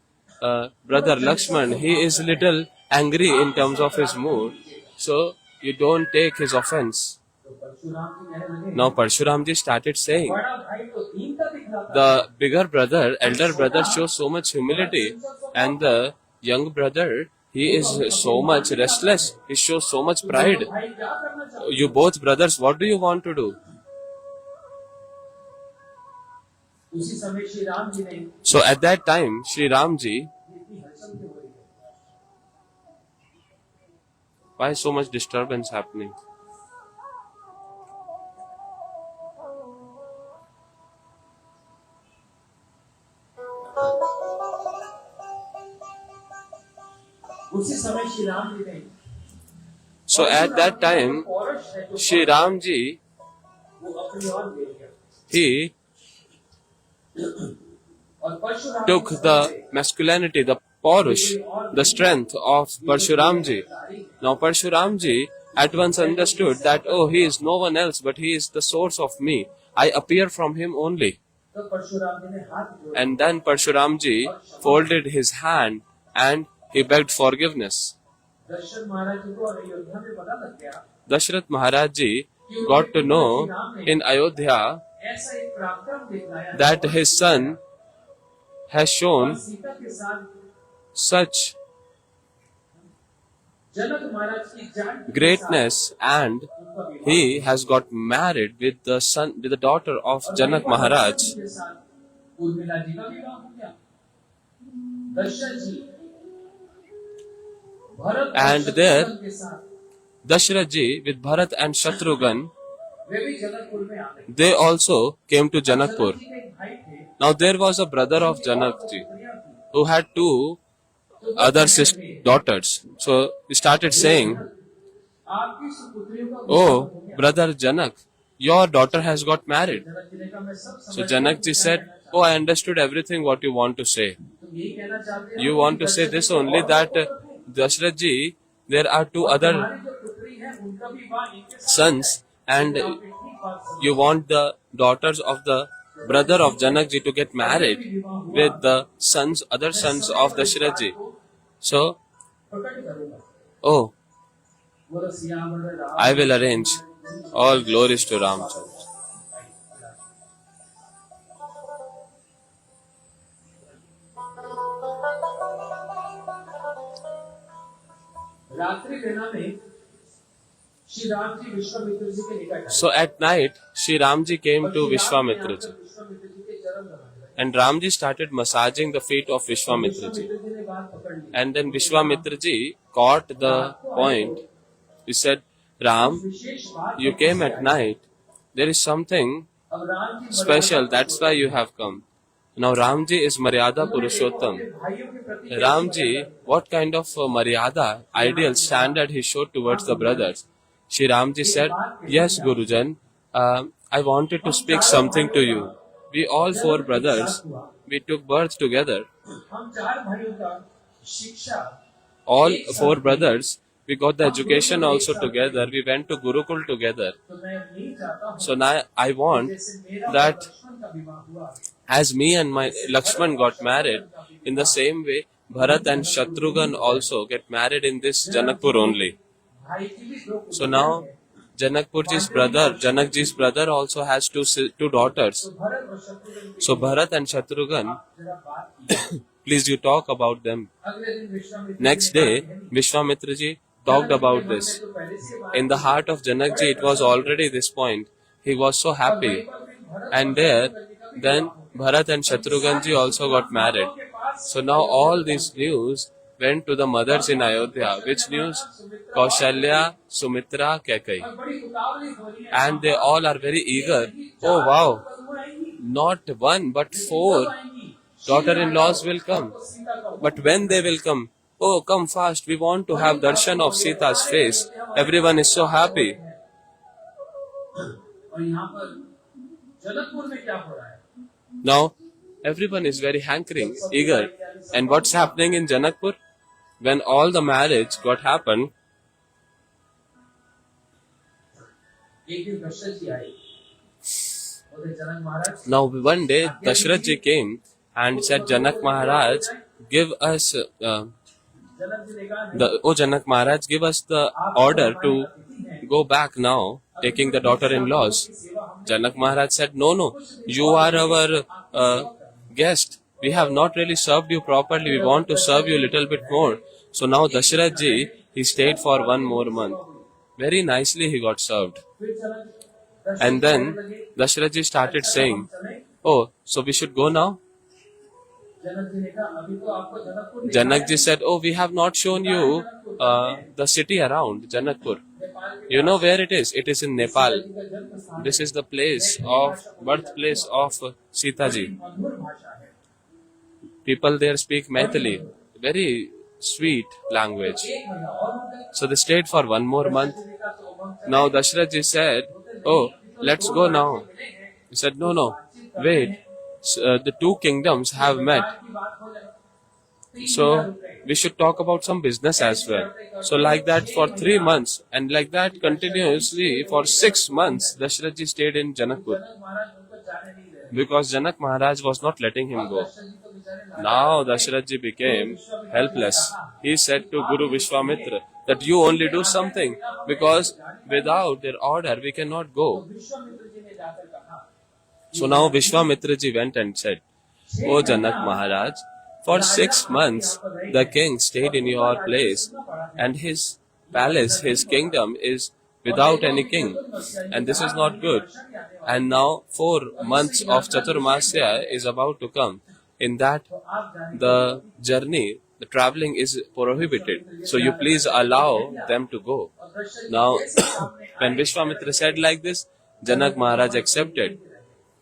brother Lakshman. He is little angry in terms of his mood. So you don't take his offense. तो परशुराम जी कहने लगे, Now Parshuram ji started saying, बड़ा भाई तो दीनता दिखलाता है, the bigger brother, elder brother shows so much humility, and the young brother, he is so much restless. He shows so much pride. तो भाई क्या करना चाहते You both brothers, what do you want to do? हो? उसी समय श्री राम जी ने So at that time, Sri Ram ji, इतनी हलचल क्यों हो रही है? why so much disturbance happening? उसी समय श्री राम जी ने So at that time, पौरुष है जो Sri Ram ji, वो अपनी ओर ले लिया he और Parshuram took the masculinity, the Paurush, the strength of Parshuram ji. Now Parshuram ji at once understood that, oh, he is no one else, but he is the source of me. I appear from him only. तो परशुराम जी ने हाथ जोड़े And then Parshuram ji folded his hand and he begged forgiveness. Dasharath महाराज जी को अयोध्या में पता लग गया Dashrath Maharaj ji got to know in Ayodhya ऐसा एक पराक्रम दिखाया that his son has और shown सीता के साथ such जनक महाराज की जान के greatness, and साथ उनका विवाह he has got married with the daughter of Janak Maharaj. के साथ उर्मिला जी का विवाह हो गया दशरथ जी भरत और And शत्रुघ्न there के साथ Dashrath ji with Bharat and Shatrughan, वे भी जनकपुर में आ गए they also came to Janakpur. Janak ji के एक भाई थे Now there was a brother of Janak ji प्रिया थी who had two other daughters. So he started saying, आपकी सुपुत्रियों का oh, brother Janak, your daughter has got married. Janak ji ने कहा मैं सब So समझ Janak ji said, oh, I understood everything what you want to say. तुम यही कहना चाहते हो You want to say this only that Dashrath ji, there are two other हमारी जो पुत्री है उनका भी विवाह इनके साथ sons, and आप एक ही बात समझो। you want the daughters of the brother of Janak ji to get married with the other sons of Dashrath ji. So, प्रकट करूंगा oh, बोलो सियावर Ram I will arrange. All glories to Ramchandra. रात्रि बेला में श्री राम जी विश्वामित्र जी के निकट आए। So at night, Sri Ram ji came to Vishwamitra ji, Vishwamitra ji के चरण दबाने लगे। and Ram ji started massaging the feet of Vishwamitra ji. Vishwamitra ji ने बात पकड़ ली। And then Vishwamitra ji caught the point. He said, Ram, विशेष बात you came at night. There is something अब Ram ji special, that's why you have come. Now Ramji is Maryada Purushottam. भाइयों के प्रति Ramji, what kind of Maryada, ideal standard he showed towards the brothers? Shri Ramji said, yes Gurujan, I wanted to speak something to you. We all four brothers, we took birth together. हम चार भाइयों का शिक्षा All four brothers, we got the education also together. We went to Gurukul together. तो मैं नहीं चाहता हूँ So now I want जैसे मेरा that लक्ष्मण का विवाह हुआ as me and my Lakshman got married, in the same way, Bharat and Shatrughan also get married in this Janakpur only. भाई की भी दो So now, Janakpurji's brother, Janakji's brother also has two daughters. Bharat और Shatrughan So Bharat and Shatrughan, जरा बात की। please you talk about them. अगले दिन Vishwamitra Next day, Vishwamitra ji talked about this. तो पहले से बात In the heart of Janakji, it was already this point. He was so happy. And there, then Bharat and Shatrughan ji also got married. So now all these news went to the mothers in Ayodhya. Which news? Kaushalya, Sumitra, Kaikai. बड़ी उतावली हो रही है And they all are very eager. Oh wow, not one but four daughter-in-laws will come. But when they will come? Oh, come fast, we want to have darshan of Sita's face. Everyone is so happy. और यहाँ पर जनकपुर में क्या हो रहा है Now, everyone is very hankering, eager. And what's happening in Janakpur? When all the marriage got happened, एक दिन दशरथ जी आए बोले जनक महाराज now one day Dashrath ji came and said, Janak Maharaj, give us, Janak ji ने कहा Janak Maharaj, give us the order to go back now, taking the daughter-in-laws. Janak Maharaj said, no, you are our guest. We have not really served you properly. We want to serve you a little bit more. So now Dasharath ji, he stayed for 1 more month. Very nicely he got served. And then Dasharath ji started saying, oh, so we should go now? Janak ji said, oh, we have not shown you the city around Janakpur. You know where it is? It is in Nepal. This is the birthplace of Sita ji. People there speak Maithili, very sweet language. So they stayed for 1 more month. Now Dasharath ji said, oh, let's go now. He said, no, wait. The 2 kingdoms have met. So we should talk about some business as well. So like that for 3 months, and like that continuously for 6 months, Dasharath ji stayed in Janakpur. Because Janak Maharaj was not letting him go. Now Dasharath ji became helpless. He said to Guru Vishwamitra that you only do something, because without their order we cannot go. So now Vishwamitra ji went and said, O Janak Maharaj, for 6 months the king stayed in your place, and his palace, his kingdom is without any king, and this is not good. And now 4 months of Chaturmasya is about to come. In that, the journey, the traveling is prohibited. So you please allow them to go. Now, when Vishwamitra said like this, Janak Maharaj accepted.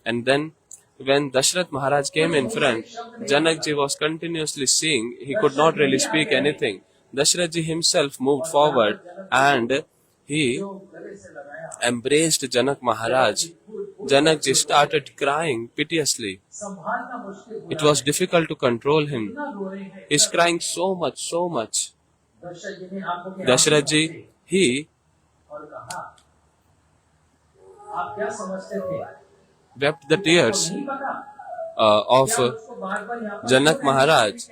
And then, when Dasharath Maharaj came in front, Janak ji was continuously seeing. He could not really speak anything. Dasharath ji himself moved forward and he embraced Janak Maharaj. Janak ji started crying piteously. It was difficult to control him. He's crying so much. Dasharath ji, he wept the tears of Janak Maharaj.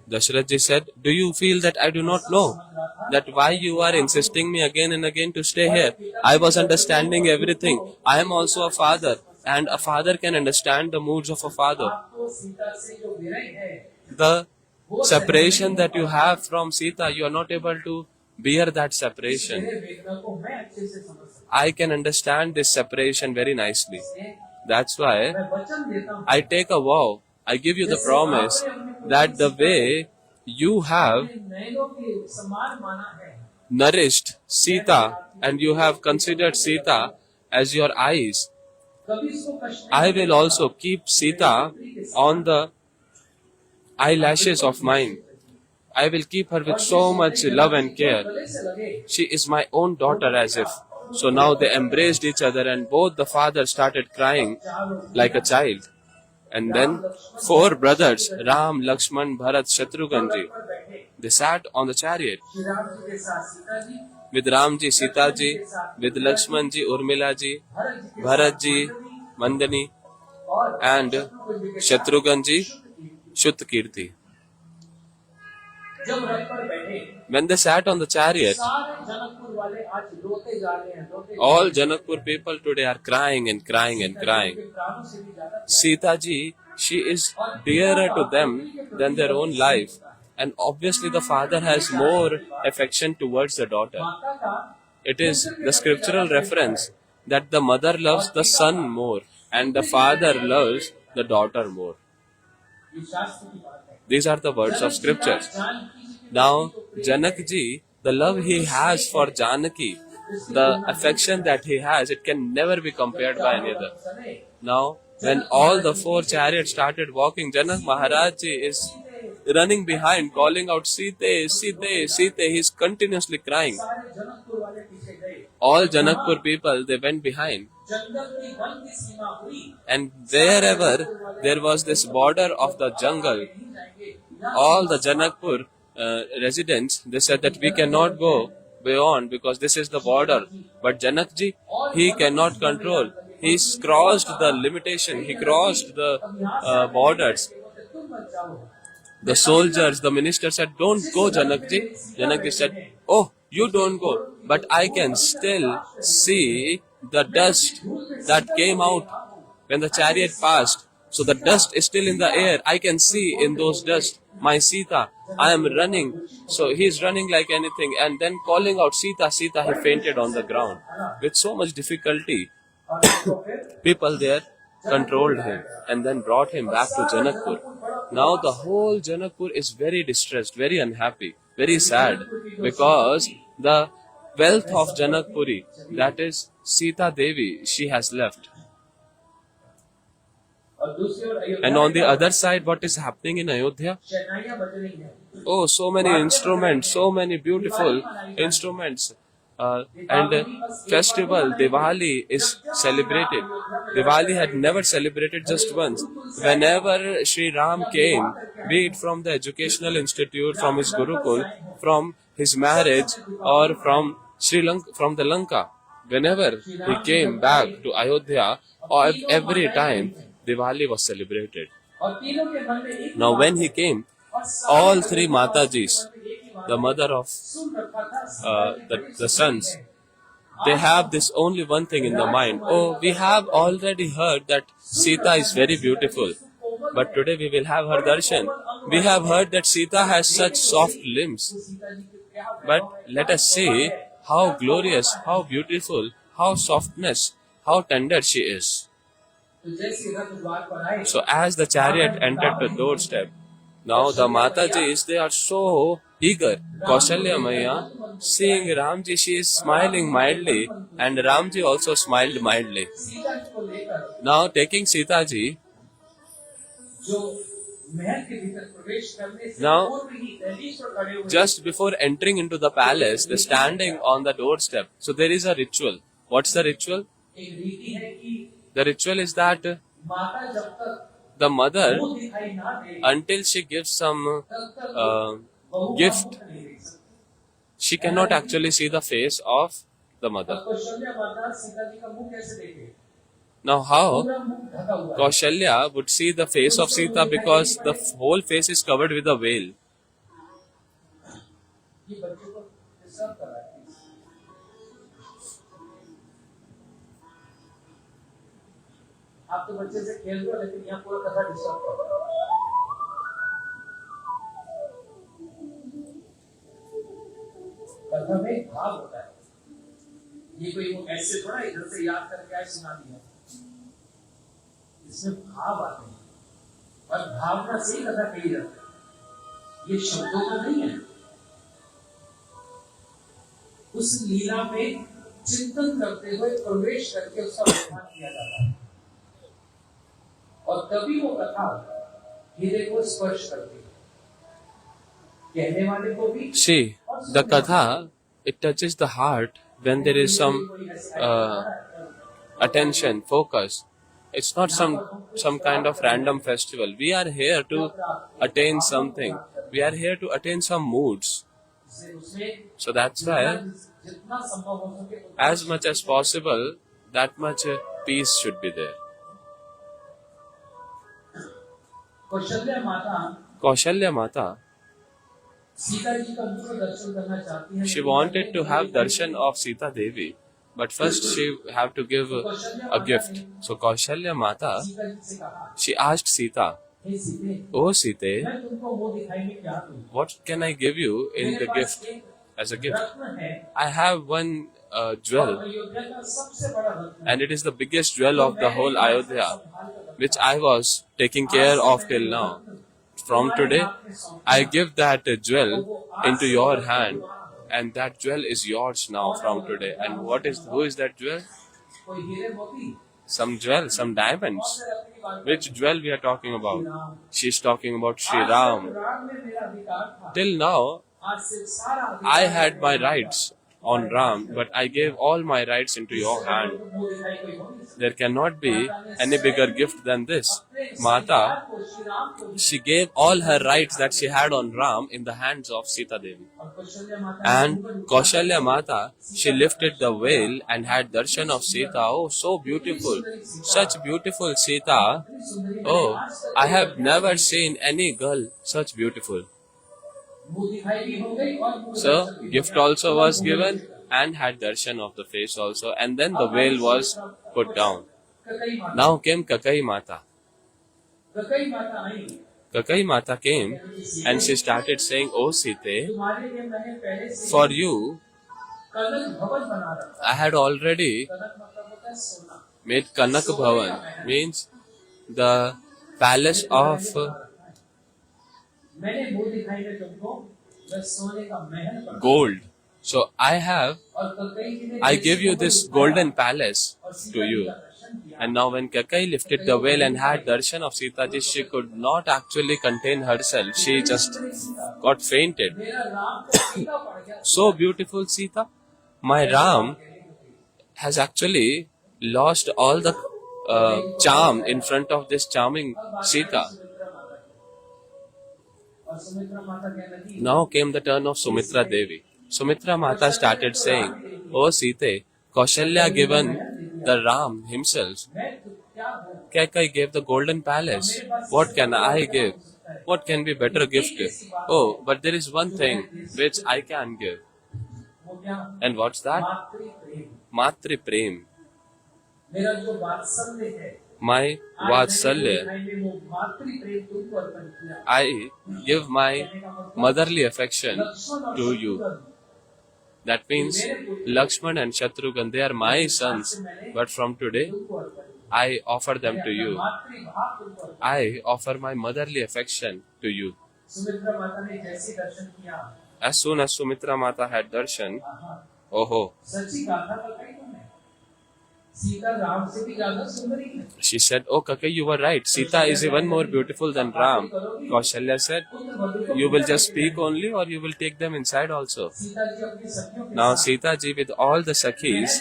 Dasharath ji said, do you feel that I do not know that why you are insisting me again and again to stay here? I was understanding everything. I am also a father, and a father can understand the moods of a father. The separation that you have from Sita, you are not able to bear that separation. I can understand this separation very nicely. That's why I take a vow. I give you the promise that the way you have nourished Sita and you have considered Sita as your eyes, I will also keep Sita on the eyelashes of mine. I will keep her with so much love and care. She is my own daughter as if. So now they embraced each other and both the fathers started crying like a child. And then 4 brothers, Ram, Lakshman, Bharat, Shatrughan ji, they sat on the chariot. With Ram ji, Sita ji, with Lakshman ji, Urmila ji, Bharat ji, Mandani, and Shatrughan ji, Shutkirti. When they sat on the chariot, all Janakpur people today are crying and crying and crying. Sita ji, she is dearer to them than their own life. And obviously the father has more affection towards the daughter. It is the scriptural reference that the mother loves the son more and the father loves the daughter more. These are the words of scriptures. Now, Janak ji, the love he has for Janaki, the affection that he has, it can never be compared by any other. Now, when all the 4 chariots started walking, Janak Maharaj ji is running behind, calling out, Sita, Sita, Sita. He is continuously crying. All Janakpur people, they went behind. And wherever there was this border of the jungle, all the Janakpur residents, they said that we cannot go beyond because this is the border. But Janak ji, he cannot control. He's crossed the limitation. He crossed the borders. The soldiers, the minister said, don't go, Janak ji. Janak ji said, oh, You don't go, but I can still see the dust that came out when the chariot passed. So the dust is still in the air. I can see in those dust my Sita. I am running. So he is running like anything and then calling out Sita, Sita. He fainted on the ground with so much difficulty. People there controlled him and then brought him back to Janakpur. Now the whole Janakpur is very distressed, very unhappy, very sad, because the wealth of Janakpuri, that is Sita Devi, she has left. And on the other side, what is happening in Ayodhya? Oh, so many instruments, so many beautiful instruments. And festival Diwali is celebrated. Diwali had never celebrated just once. Whenever Sri Ram came, be it from the educational institute, from his Gurukul, from his marriage, or from from the Lanka, whenever he came back to Ayodhya, or every time Diwali was celebrated. Now when he came, all three Matajis, the mother of the sons, they have this only one thing in the mind. Oh, we have already heard that Sita is very beautiful, but today we will have her darshan. We have heard that Sita has such soft limbs, but let us see how glorious, how beautiful, how softness, how tender she is. So as the chariot entered the doorstep, now the Matajis, they are so eager. Kaushalya Maya, seeing Ramji, she is smiling mildly, and Ramji also smiled mildly. Now taking Sita ji, now just before entering into the palace, they're standing on the doorstep. So there is a ritual. What's the ritual? The ritual is that the mother, until she gives some gift, she cannot actually see the face of the mother. Now how Kaushalya would see the face of Sita, because the whole face is covered with a veil. आप तो बच्चे से खेल रहे हो, लेकिन यहाँ पूरा कथा डिस्टर्ब कर रहा है। कथा में भाव होता है, ये कोई ऐसे थोड़ा इधर से याद करके आए सुना दिया, इसमें भाव आते हैं और भावना से ही कथा कही जाती है, ये शब्दों का नहीं है। उस लीला में चिंतन करते हुए प्रवेश करके उसका वर्णन किया जाता है, और तभी वो कथा हृदय को स्पर्श करती है, कहने वाले को भी। See, the katha, it touches the heart when there is some attention, focus. It's not some kind of random festival. We are here to attain something. We are here to attain some moods. So that's why, as much as possible, that much peace should be there. Kaushalya Mata, she wanted to have darshan of Sita Devi, but first she have to give a gift. So Kaushalya Mata, she asked Sita, "Oh Sita, what can I give you in the gift, as a gift? I have one jewel, and it is the biggest jewel of the whole Ayodhya, which I was taking care of till now. From today, I give that jewel into your hand, and that jewel is yours now from today." And who is that jewel? Some jewel, some diamonds. Which jewel we are talking about? She's talking about Sri Ram. Till now, I had my rights on Ram, but I gave all my rights into your hand. There cannot be any bigger gift than this. Mata, she gave all her rights that she had on Ram in the hands of Sita Devi. And Kaushalya Mata, she lifted the veil and had darshan of Sita. Oh, so beautiful. Such beautiful Sita. Oh, I have never seen any girl such beautiful. मुंह दिखाई भी हो गई और मुंह So दर्शन भी gift हो गया। also was given and had darshan of the face also, and then the veil was put down. ककई माता Now came Kakai Mata. ककई माता आई, Kakai Mata came and she started saying, "Oh Site, तुम्हारे लिए मैंने पहले से for you कनक भवन बना रखा। I had already कनक मतलब होता है सोना। made Kanak Bhavan, means the palace of मैंने मुंह दिखाई में तुमको मैं सोने का महल बना। gold. So I have, और ककई जी ने I जैसे give you भवन this बनाया golden palace और to सीता जी you." का दर्शन किया। And now when Kakai lifted the veil and had darshan of Sita ji, she could not actually contain herself. She just got fainted. मेरा राम को फीका पड़ गया। So beautiful Sita. My Ram has actually lost all the charm in front of this charming Sita. और सुमित्रा माता कहने लगी, Now came the turn of Sumitra Devi. Sumitra Mata started saying, "Oh Sita, Kaushalya given the Ram himself. मैं तो क्या हूँ? Kakai gave the golden palace. What can I give? What can be better gift? Oh, but there is one thing which I can give. वो क्या? And what's that? मातृ प्रेम। Matri Prem. मेरा जो वात्सल्य है, My आज Vatsalya. मैंने दिखाई में वो मातृ प्रेम तुमको अर्पण किया। I give my motherly affection Lakshman और to you. Shatrughan, That means Lakshman and Shatrughan, they are my sons. But from today, तुमको अर्पण किया। I offer them to you. मातृभाव तुमको अर्पण। I offer my motherly affection to you. Sumitra माता ने जैसे दर्शन किया, As soon as Sumitra Mata had darshan, आहा, oh, सच्ची गाथा बताई तुमने। सीता राम से भी ज्यादा सुंदरी है। she said, "Oh Kakai, you were right. Sita is even more beautiful than Ram." Kaushalya said, पुत्र वधु को "You will just speak only, or you will take them inside also." Sita ji अपनी सखियों के Now साथ Sita ji with all the Sakhis,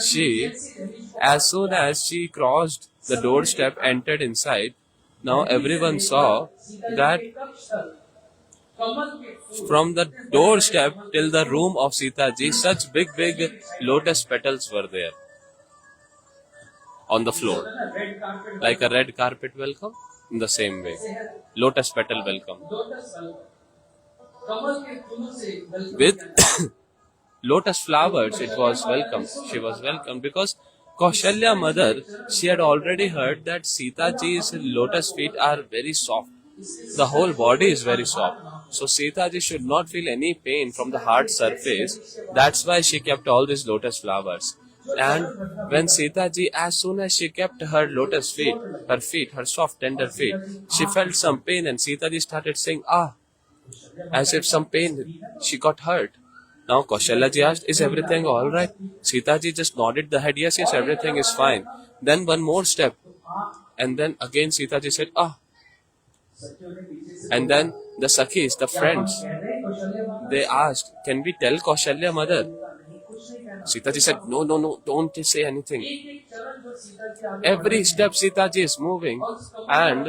she, as soon as she crossed the doorstep, entered inside. Now everyone saw that कमल के फूल from the doorstep till the room of Sita ji, such big lotus petals were there on the floor, red carpet like a red carpet welcome. In the same way, lotus petal welcome lotus कमल के फूलों से welcome with किया। lotus flowers. It was welcome. She was welcome because Kaushalya mother, she had already heard that Sita ji's lotus feet are very soft. The whole body is very soft. So Sita ji should not feel any pain from the hard surface. That's why she kept all these lotus flowers. And when Sita ji, as soon as she kept her lotus feet, her soft tender feet, she felt some pain and Sita ji started saying, "Ah," as if some pain, she got hurt. Now Kaushalya ji asked, "Is everything all right?" Sita ji just nodded the head, yes, everything is fine. Then one more step. And then again Sita ji said, "Ah." And then the Sakhis, the friends, they asked, "Can we tell Kaushalya mother?" Sita ji said, No, don't say anything. Every step Sita ji is moving and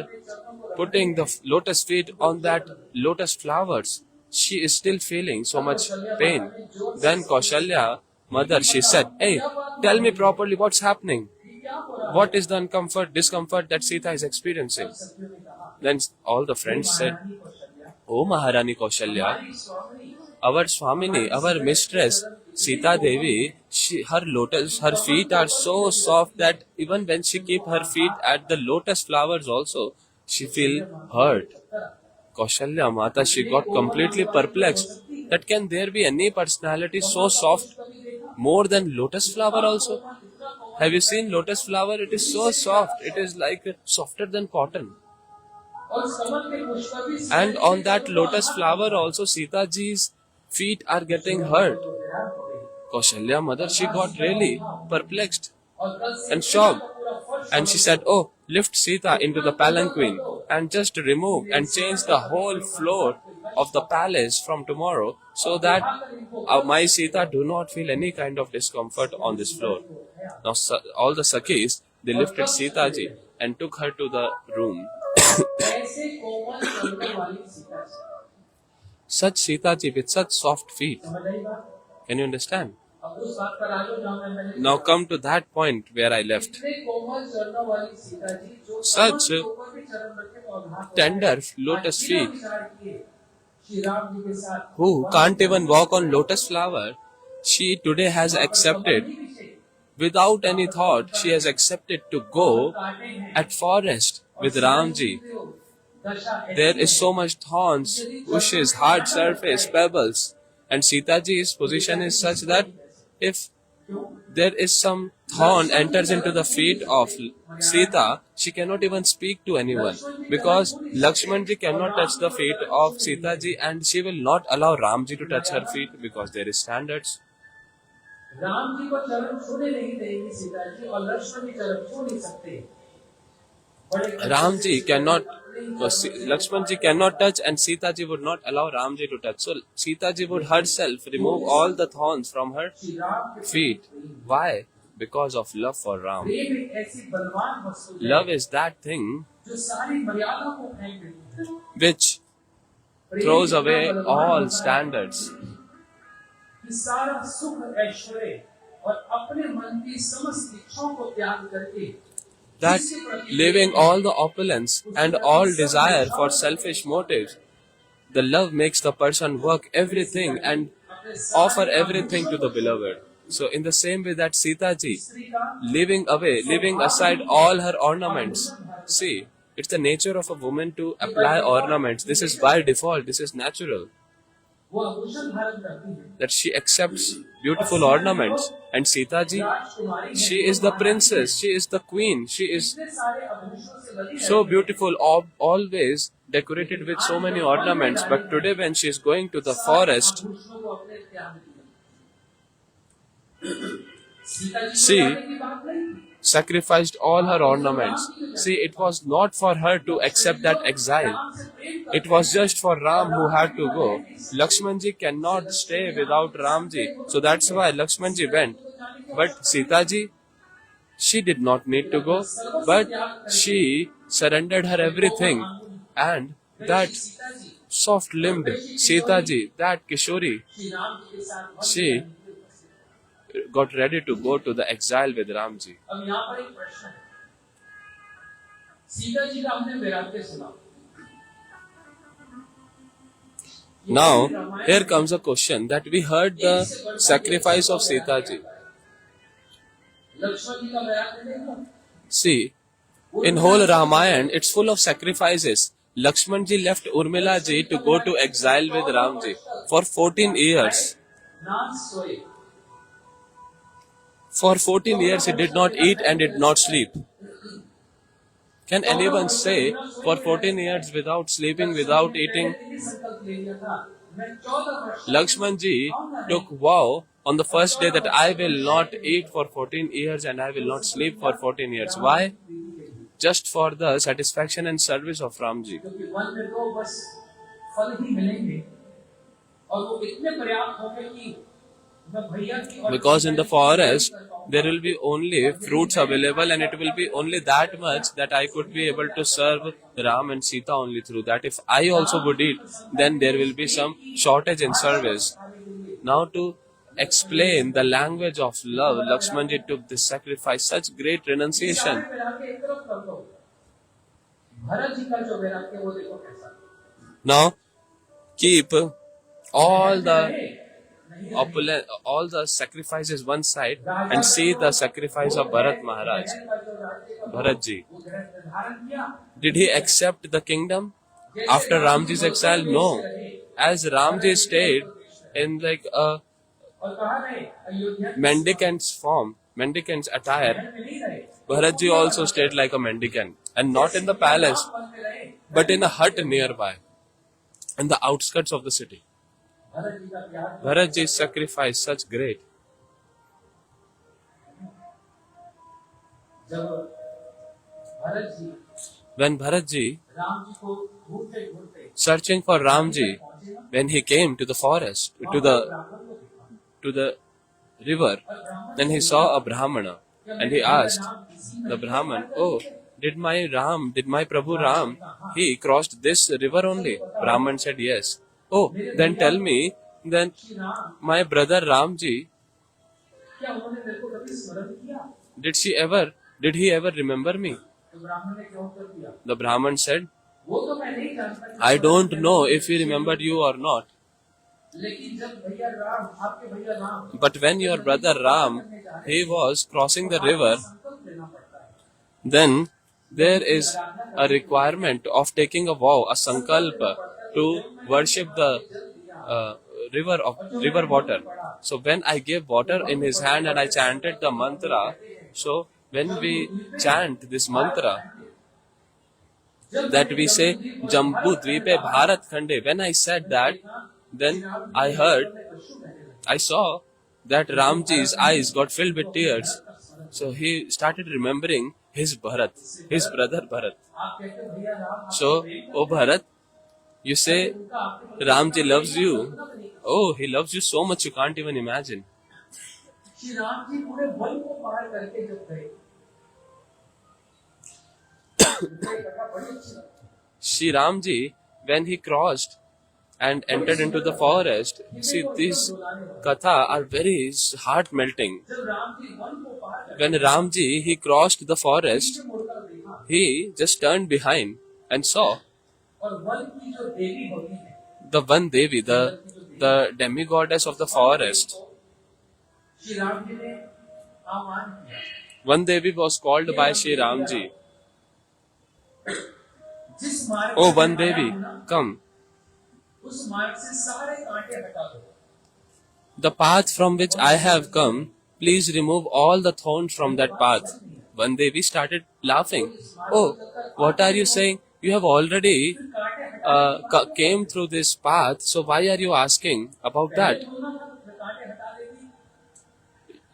putting the lotus feet on that lotus flowers. She is still feeling so much pain. Then Kaushalya mother, she said, "Hey, tell me properly what's happening. What is the discomfort that Sita is experiencing?" Then all the friends said, "Oh Maharani Kaushalya, our Swamini, our mistress, Sita Devi, her feet are so soft that even when she keep her feet at the lotus flowers also, she feel hurt." Kaushalya Mata, she got completely perplexed. That can there be any personality so soft more than lotus flower also? Have you seen lotus flower? It is so soft. It is like softer than cotton. And on that lotus flower also Sita ji's feet are getting hurt. Kaushalya mother, she got really perplexed and shocked. And she said, "Oh, lift Sita into the palanquin and just remove and change the whole floor of the palace from tomorrow so that my Sita do not feel any kind of discomfort on this floor." Now all the Sakhis, they lifted Sita ji and took her to the room. Such Sita ji with such soft feet. Can you understand? Now come to that point where I left. Such tender lotus feet. Shri Ram ji के साथ who can't even walk on lotus flower, she today has accepted, without any thought, she has accepted to go at forest with Ramji. There is so much thorns, bushes, hard surface, pebbles, and Sitaji's position is such that if there is some thorn enters into the feet of Sita, she cannot even speak to anyone, because Lakshmanji cannot touch the feet of Sitaji, and she will not allow Ramji to touch her feet because there is standards. Ram ji को चरण छूने नहीं देंगी सीता जी, और लक्ष्मण जी चरण छू नहीं सकते। Ramji cannot, Lakshmanji cannot touch, and Sitaji would not allow Ramji to touch. So Sitaji would herself remove all the thorns from her feet. Why? Because of love for Ram. प्रेम एक ऐसी बलवान वस्तु है Love is that thing जो सारी मर्यादा को फेंक देती है। which throws away all standards. कि सारा सुख ऐश्वर्य और अपने मन की समस्त इच्छाओं को त्याग करके, That leaving all the opulence and all desire for selfish motives, the love makes the person work everything and offer everything to the beloved. So in the same way that Sita ji, leaving aside all her ornaments, see, it's the nature of a woman to apply ornaments. This is by default, this is natural, वो आभूषण धारण करती है। that she accepts beautiful ornaments. And Sita ji, Rajkumari she is the princess, she is the queen, she is इतने सारे आभूषणों से बनी so beautiful, always decorated with so many ornaments. But today when she is going to the forest, आभूषणों को अपने त्याग दिया। सीता जी See, को जाने की बात नहीं थी। sacrificed all her ornaments. See, it was not for her to accept that exile. It was just for Ram who had to go. Lakshmanji cannot stay without Ramji. So that's why Lakshmanji went. But Sita ji, she did not need to go. But she surrendered her everything. And that soft-limbed Sita ji, that Kishori, Shri Ram ji के साथ she got ready to go to the exile with Ramji. अब यहाँ पर एक प्रश्न है। सीता जी का हमने वैराग्य सुना। Now, here comes a question that we heard the sacrifice of Sita ji. Lakshman जी का वैराग्य नहीं था। See, in whole Ramayana, it's full of sacrifices. Lakshman ji left Urmila ji to go to exile with Ramji for 14 years. ना सोए, For 14 years he did not eat and did not sleep. Can anyone say for 14 years without sleeping, without eating? ये संकल्प ले लिया था, मैं 14 वर्ष Lakshman ji took vow on the first day that I will not eat for 14 years and I will not sleep for 14 years. Why? Just for the satisfaction and service of Ramji. क्योंकि one में तो बस फल ही मिलेंगे और वो इतने पर्याप्त होंगे कि मैं भैया की और Because in the forest there will be only fruits available and it will be only that much that I could be able to serve Ram and Sita only through that. If I also would eat, then there will be some shortage in service. Now to explain the language of love, Lakshmanji took this sacrifice, such great renunciation. सारे वैराग्य एक तरफ कर दो। भरत जी का जो वैराग्य वो देखो कैसा। Now keep all the opulent, all the sacrifices one side and see the sacrifice of Bharat Maharaj. Bharat ji. वो धारण किया, Did he accept the kingdom after Ramji's exile? No. As Ramji stayed in like a और कहा रहे Ayodhya mendicant's form, mendicant's attire, में नहीं रहे, Bharat ji also stayed like a mendicant. And not in the palace, one में रहे। but in a hut nearby, in the outskirts of the city. Bharat ji का प्यार Bharat ji's sacrifice, such great. जब Bharat ji When Bharat ji, Ram ji को ढूंढते ढूंढते searching for Ramji, when he came to the forest, to the river, then he saw a Brahmana and he asked the Brahman, "Oh, did my Prabhu Ram, he crossed this river only?" Brahman said, "Yes." "Oh, then tell me, then my brother Ramji, क्या उन्होंने मेरे को कभी स्मरण किया? did he ever remember me?" तो ब्राह्मण ने क्या उत्तर दिया? The Brahman said, वो तो मैं नहीं जानता कि I don't know if he remembered you or not. लेकिन जब भैया राम, आपके भैया Ram, But when your brother Ram, he was crossing the river, संकल्प लेना पड़ता है। then there is a requirement of taking a vow, a sankalpa, to worship the river water. So when I gave water in his hand and I chanted the mantra, so when we chant this mantra, that we say Jambu Dvipe Bharat Khande, when I said that, then I saw that Ramji's eyes got filled with tears. So he started remembering his Bharat, his brother Bharat. आप कहते हो भैया Ram, So, oh Bharat, you say Ramji loves you. Oh, he loves you so much you can't even imagine. Shri Ram ji पूरे one को पार करके जब गए, ये कथा बड़ी अच्छी लगती है। Shri Ramji, when he crossed and entered into the forest, see, these katha are very heart-melting. जब राम जी वन को पार करके When Ramji, he crossed the forest, पीछे मुड़कर देखा, he just turned behind and saw और वन की जो देवी होती है, the one Devi, the demigoddess of the forest. Shri Ram ji ने आह्वान किया, One Devi was called by Shri Ramji. जिस मार्ग Oh, से One आया Devi, हूं ना, come. उस मार्ग से सारे कांटे हटा दो। The path from which I have come, please remove all the thorns from that path. One Devi started laughing. Oh, what are you saying? You have already came through this path, so why are you asking about that? कांटे हटा देगी,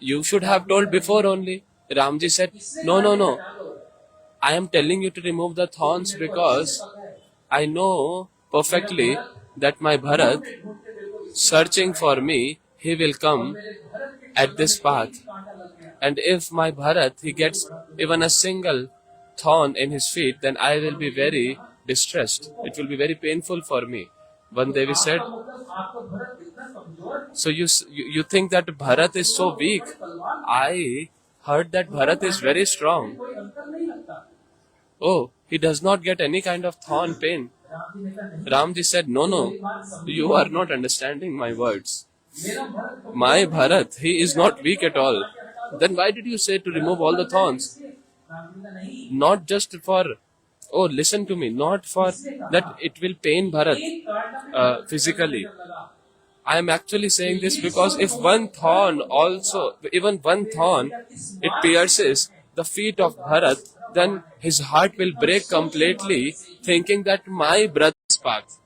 You should have told before only. Ramji said, No. I am telling you to remove the thorns because I know perfectly that my Bharat, searching for me, he will come at this path. And if my Bharat, he gets even a single thorn in his feet, then I will be very distressed. It will be very painful for me. One Devi said, मतलब आपको भरत इतना कमजोर, so you think that Bharat is so weak? I heard that Bharat is very strong. कोई अंतर नहीं लगता। Oh, he does not get any kind of thorn pain. Ram ji ने कहा नहीं, Ramji said, No, you are not understanding my words. मेरा भरत को My Bharat, he is not weak at all. Then why did you say to remove all the thorns? Ram ji ने कहा नहीं, Not just for, oh, listen to me, not for that it will pain Bharat एक कांटा भी physically. लगा, I am actually saying this because if one thorn also, even one thorn, it pierces the feet of Bharat, then his heart will break completely, thinking that my brother's path.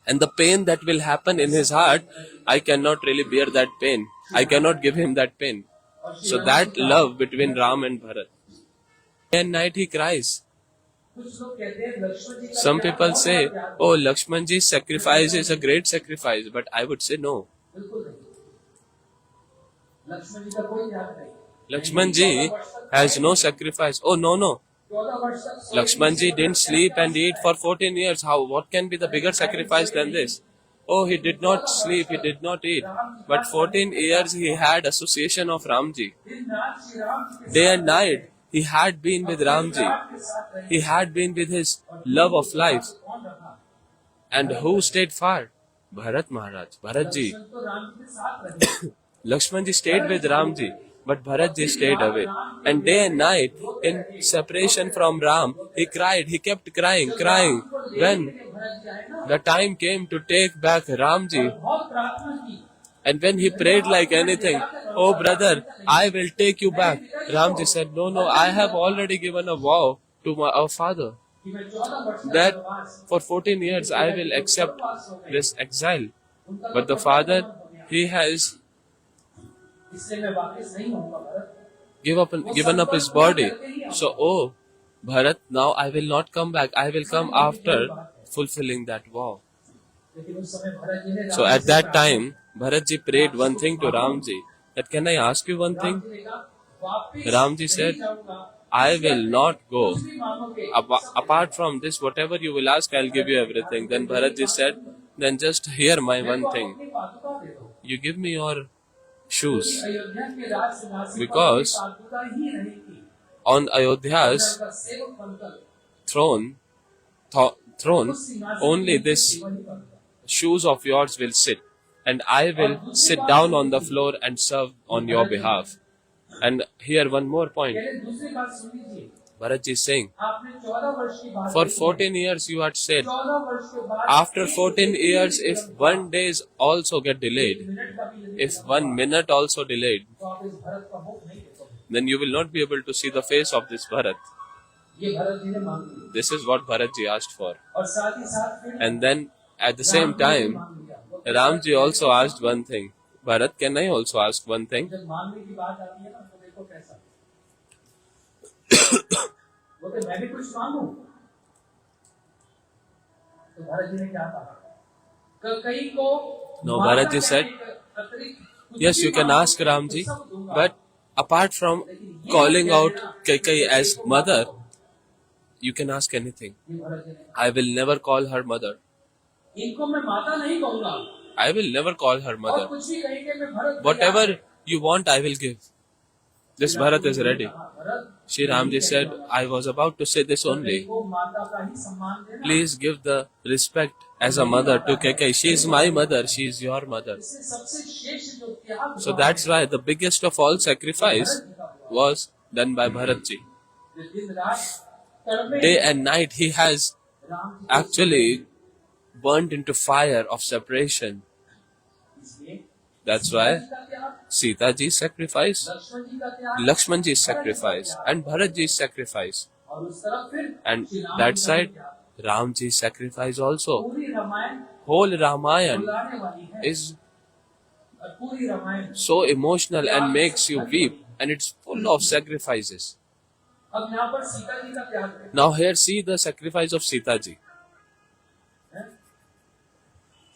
And the pain that will happen in his heart, I cannot really bear that pain. I cannot give him that pain. So that love between Ram and Bharat. Day and night he cries. कुछ लोग कहते हैं लक्ष्मण जी का Some त्याग people बहुत say, बड़ा त्याग oh, Lakshmanji's sacrifice is a great sacrifice, but I would say no. है। बिल्कुल नहीं, लक्ष्मण जी का कोई त्याग नहीं। Lakshmanji has no sacrifice. Oh, no. 14 वर्ष तक सोए Lakshmanji didn't sleep and eat for 14 years. What can be the bigger sacrifice than this? Oh, he did not sleep, he did not eat. But 14 years he had association of Ramji. दिन रात श्री राम जी के Day and night he had been with Ramji. साथ रहे। He had been with his love of life. कौन रखा? And who stayed far? Bharat Maharaj, Bharat ji. Lakshman तो राम जी के साथ रहे। Lakshmanji stayed with Ramji, but Bharatji stayed away. And day and night, in separation from Ram, he cried, he kept crying. When Bharat ji आए ना, the time came to take back Ramji, बहुत प्रार्थना की, and when he prayed like anything, oh brother, I will take you back. Ramji said, no, I have already given a vow to our father कि मैं 14 वर्ष तक that वनवास, for 14 years I will accept this exile. But the father, he has इसलिए मैं वापस नहीं होऊंगा Bharat. given up his body. So, oh, Bharat, now I will not come back. I will come after fulfilling that vow. लेकिन उस समय भरत जी ने So at that time, Bharatji prayed one thing to Ramji, that can I ask you one thing? जी ने कहा, वापस Ramji said, नहीं जाऊंगा, I will not go. कुछ भी मांगोगे, Apart from this, whatever you will ask, I'll give you everything. Then Bharatji said, then just hear my one मेरे को thing. अपनी पादुका दे दो। You give me your shoes. Ayodhya के राज सिंहासन पर Because अपनी पादुका ही नहीं थी। On Ayodhya's उनका सेवक बनकर throne, throne, उस सिंहासन only की this सेवा नहीं करूंगा। shoes of yours will sit, and I will sit down on the floor and serve on your behalf. And here one more point. कहते दूसरी बात सुन लीजिए, Bharatji is saying, आपने 14 वर्ष की बात for कही है। 14 years you had said, 14 वर्ष के बाद after एक 14 दिन years, भी if विलंब one day also get एक delayed, मिनट का भी यदि if विलंब 1 हुआ, minute also delayed, तो आप इस भरत का मुख नहीं देखोगे। then you will not be able to see the face of this Bharat. ये भरत जी ने मांग लिया This is what Bharatji asked for. और साथ ही साथ फिर And then at the same Ram ji ने time, मांग लिया। वो Ramji also asked one thing. Bharat, can I also ask one thing? जब मांगने की बात आती है ना तो देखो कैसा बोलते मैं भी कुछ मांगू, तो भरत जी ने क्या कहा, कई को No, Bharat ji said, yes, you can ask Ramji, but apart from calling out Kaikai as mother, you can ask anything. ये भरत जी ने, I will never call her mother. इनको मैं माता नहीं कहूंगा I will never call her और mother. कुछ भी कहेंगे मैं Bharat Whatever you want, I will give. This Bharat is ready. Bharat Shri Ramji said, I was about to say this only. को माता का ही सम्मान देना, Please give the respect as a mother to Kaikai. She is my mother. She is your mother. इससे सबसे श्रेष्ठ जो त्याग So that's why the biggest of all sacrifice was done by Bharat ji. दिन रात तड़पे Day and night he has Ram ji actually burnt into fire of separation. इसलिए That's why का त्याग, Sita ji's sacrifice, लक्ष्मण जी का त्याग Lakshman ji's sacrifice, and Bharat ji's sacrifice. और उस तरफ फिर And श्री राम that जी का side, त्याग। Ram ji's sacrifice also. पूरी रामायण Whole Ramayan बुलाने वाली है is और पूरी Ramayan so emotional and makes you weep, and it's full of sacrifices. अब यहाँ पर सीता जी का त्याग है, Now here see the sacrifice of Sita ji.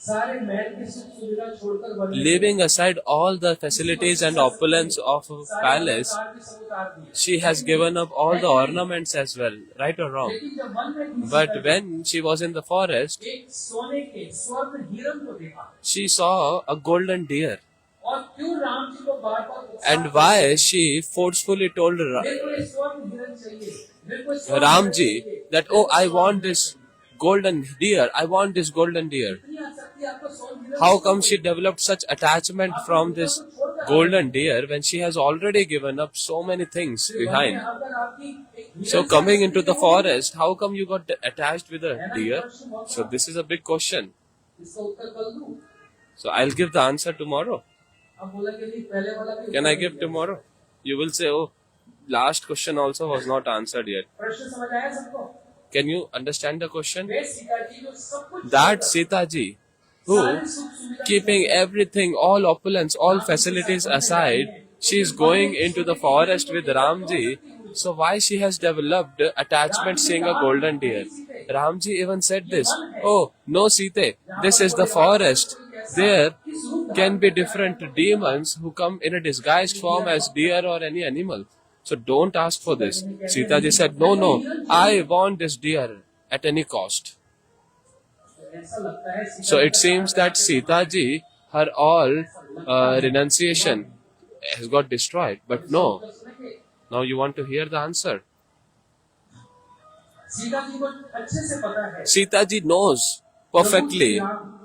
सारे महल की सुख सुविधा छोड़कर वन में Leaving aside all the facilities and opulence of a सारे palace, संसार की सब उतार दिए। she has given up all the ornaments as well, right or wrong. लेकिन जब वन में घुसी But तब when she was in the forest, एक सोने के स्वर्ण हिरण को देखा she saw a golden deer. और क्यों राम जी को बार बार And why she forcefully told मेरे को ये स्वर्ण हिरण चाहिए, मेरे को स्वर्ण Ram हिरण ji चाहिए। that, oh, I want this golden deer, I want this golden deer. इतनी आसक्ति आपको स्वर्ण हिरण How से come क्यों she developed such attachment from this golden deer when she has already given up so many things हुई? behind? अगर आपकी एक हिरण So से coming into the आसक्ति होगी, forest, how come you got attached with a deer? So this is a big question. इसका उत्तर कल दूं। So I'll give the answer tomorrow. अब बोला कि नहीं पहले वाला भी Can I उत्तर give दिया। tomorrow? You will say, oh, last question also was not answered yet. प्रश्न समझ आया सबको? Can you understand the question? वे सीता जी जो सब कुछ That छोड़कर Sita ji, who सारी सुख सुविधा keeping everything, all opulence, all facilities aside, she is going into the forest with Ramji. So why she has developed attachment seeing a golden deer? Ramji even said this, oh, no Sita, this is the forest. There can be different demons who come in a disguised form as deer or any animal. So don't ask for this. Sita ji said, no, no, I want this deer at any cost. ऐसा लगता है Sita So ji it seems that Sita ji, her all renunciation has got destroyed. But no, का सुनेंगे। now you want to hear the answer. Sita ji को अच्छे से पता है Sita ji knows perfectly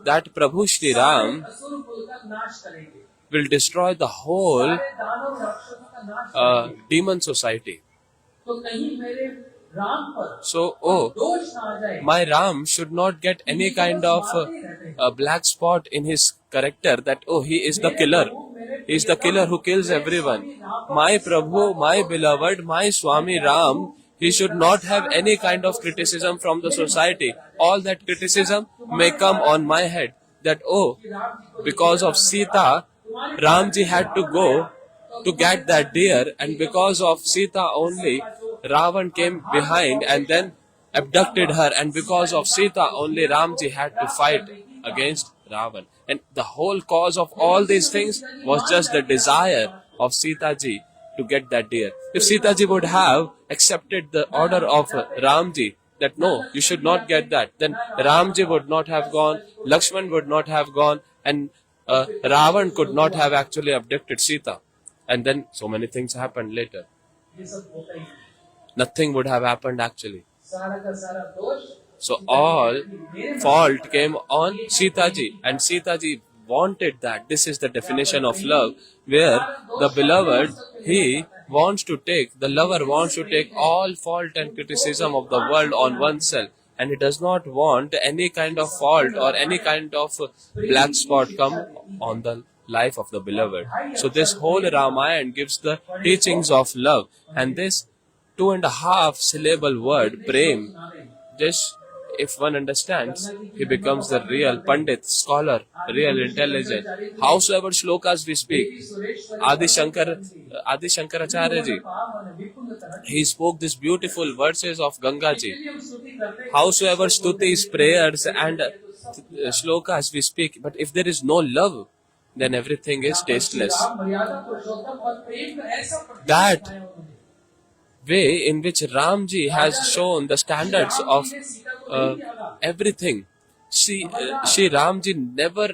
that Prabhu Shri Ram असुर कुल का नाश करेंगे, will destroy the whole सारे दानव राक्षसों का नाश करेंगे। demon society. तो कहीं मेरे राम पर So, oh, दोष ना आ जाए। my Ram should not get any kind of a black spot in his character that, oh, he is the killer. He is the killer who kills everyone. My Prabhu, my beloved, my Swami Ram, he should not have any kind of criticism from the society. All that criticism may come on my head. That, oh, because of Sita, Ramji had to go to get that deer, and because of Sita only, Ravan came behind and then abducted her, and because of Sita only Ramji had to fight against Ravan. And the whole cause of all these things was just the desire of Sita ji to get that deer. If Sita ji would have accepted the order of Ramji that no, you should not get that, then Ramji would not have gone, Lakshman would not have gone, and Ravan could not have actually abducted Sita. And then so many things happened later. ये सब होता ही नहीं। Nothing would have happened actually. सारा का सारा दोष So all fault came on Sita ji, and Sita ji wanted that. This is the definition of love, where the beloved, the lover wants to take all fault and criticism of the world on oneself, and he does not want any kind of fault or any kind of black spot come on the life of the beloved. So this whole Ramayana gives the teachings of love, and this 2.5 syllable word, prem, this, if one understands, he becomes the real Pandit, scholar, real intelligent. Howsoever shlokas we speak, Adi Shankaracharya ji, he spoke these beautiful verses of Ganga ji. Howsoever stutis, prayers and shlokas we speak, but if there is no love, then everything is tasteless. That way in which Ramji has shown the standards of everything. She Ramji never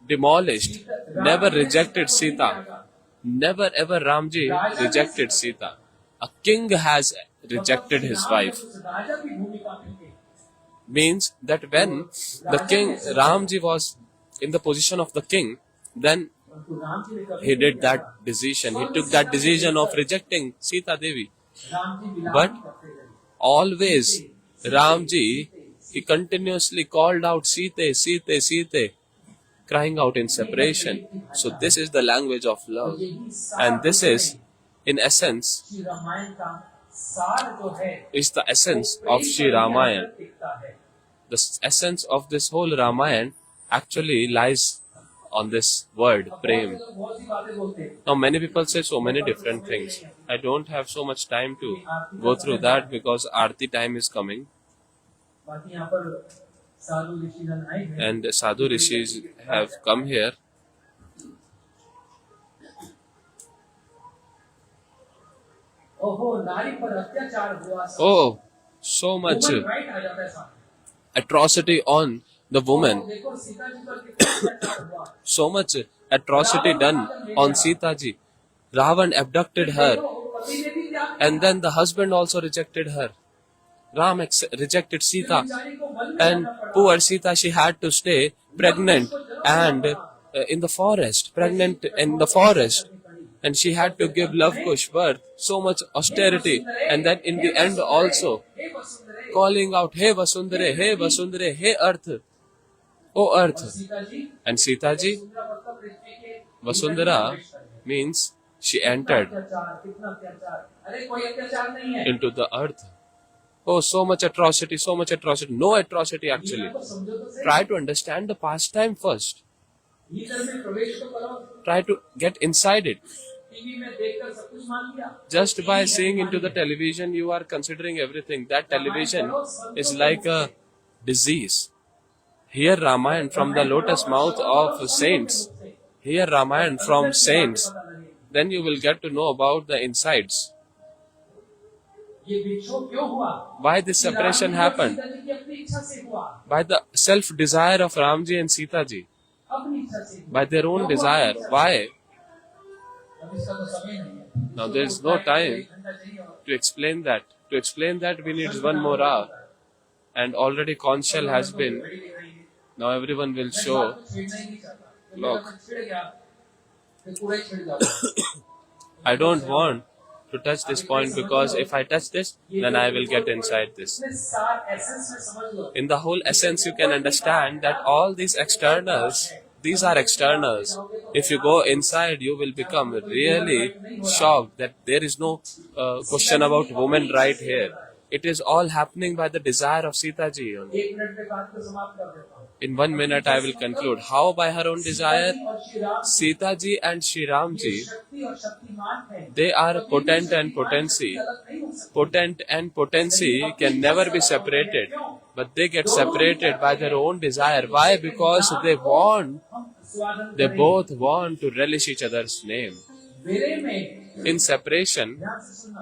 demolished, never rejected Sita. Never ever Ramji rejected Sita. A king has rejected his wife. Means that when the king, Ramji was in the position of the king, then he did that decision. He took that decision of rejecting Sita Devi. But always Ramji, he continuously called out Sita, Sita, Sita, crying out in separation. So this is the language of love. And this is, in essence, is the essence of Shri Ramayana. The essence of this whole Ramayana actually lies on this word, prem. Now many people say so many different things. I don't have so much time to go through that because Aarti time is coming. And Sadhu Rishis have come here. Oh, so much atrocity on the woman. So much atrocity done on Sita ji. Ravan abducted her, and then the husband also rejected her. Ram rejected Sita, and poor Sita, she had to stay pregnant and in the forest, and she had to give Love Kush birth. So much austerity, and then in the end also calling out, "Hey Vasundhare, hey Vasundhare, hey Earth, oh Earth." And Sita ji, Vasundhara means she entered into the earth. Oh, so much atrocity, so much atrocity. No atrocity actually. Try to understand the pastime first. Try to get inside it. Just by seeing into the television, you are considering everything. That television is like a disease. Hear Ramayana from the lotus mouth of saints. Hear Ramayana from saints. Then you will get to know about the insides. Why this separation happened? By the self-desire of Ramji and Sita ji. By their own desire. Why? Now there is no time to explain that. To explain that we need 1 more hour. And already conch shell has been. Now everyone will show. Look. I don't want to touch this point because if I touch this, then I will get inside this. In the whole essence, you can understand that all these externals, these are externals. If you go inside, you will become really shocked that there is no question about woman right here. It is all happening by the desire of Sita ji only. In 1 minute, I will conclude. How by her own desire? Sita ji and Shri Ram ji, they are potent and potency. Potent and potency can never be separated, but they get separated by their own desire. Why? Because they both want to relish each other's name. In separation,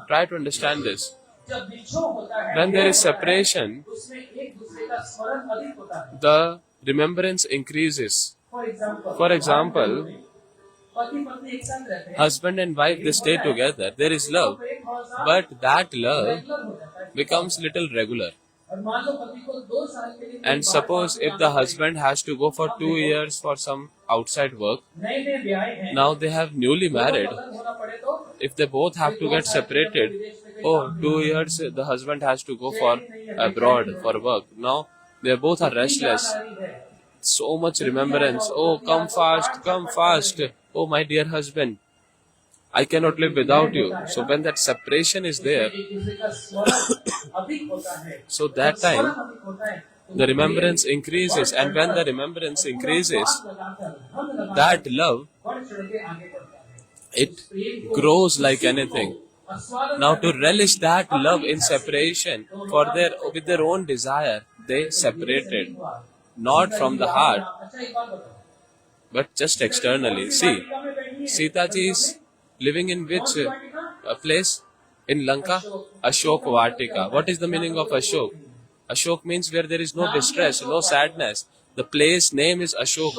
try to understand this. When there is separation, the remembrance increases. For example, husband and wife, they stay together. There is love. But that love becomes little regular. और मान लो पति को 2 साल के लिए And suppose if the husband has to go for 2 years for some outside work, नए ब्याह हैं, now they have newly married. अलग होना पड़े तो If they both have to get separated, oh, 2 years the husband has to go for abroad for work. Now they both are restless. So much remembrance. Oh, come fast. Oh, my dear husband, I cannot live without you. So when that separation is there, so that time the remembrance increases, and when the remembrance increases, that love, it grows like anything. Now to relish that love in separation, with their own desire, they separated, not from the heart, but just externally. See, Sita ji is living in which place? In Lanka? Ashok Vatika. What is the meaning of Ashok? Ashok means where there is no distress, no sadness. The place name is Ashok.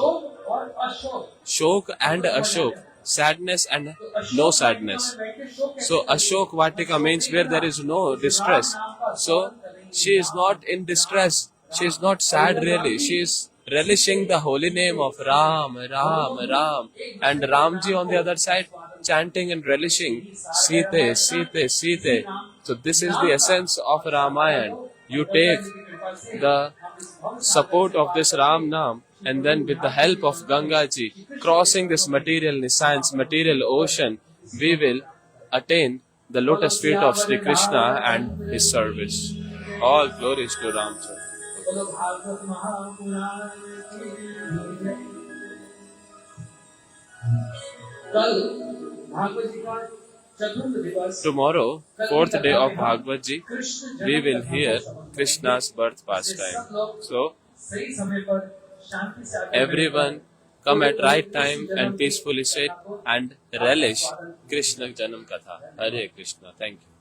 Shok and Ashok. Sadness and no sadness. So Ashok Vatika means where there is no distress. So she is not in distress. She is not sad really. She is relishing the holy name of Ram, Ram, Ram. And Ramji on the other side chanting and relishing Sita, Sita, Sita. So this is the essence of Ramayana. You take the support of this Ram Naam, and then with the help of Ganga ji, crossing this material Nissan's material ocean, we will attain the lotus feet of Sri Krishna and his service. All glories to Ramchandra. Tomorrow, 4th day of Bhagavad Ji, we will hear Krishna's birth pastime. So, everyone come at right time and peacefully sit and relish Krishna Janam Katha. Hare Krishna. Thank you.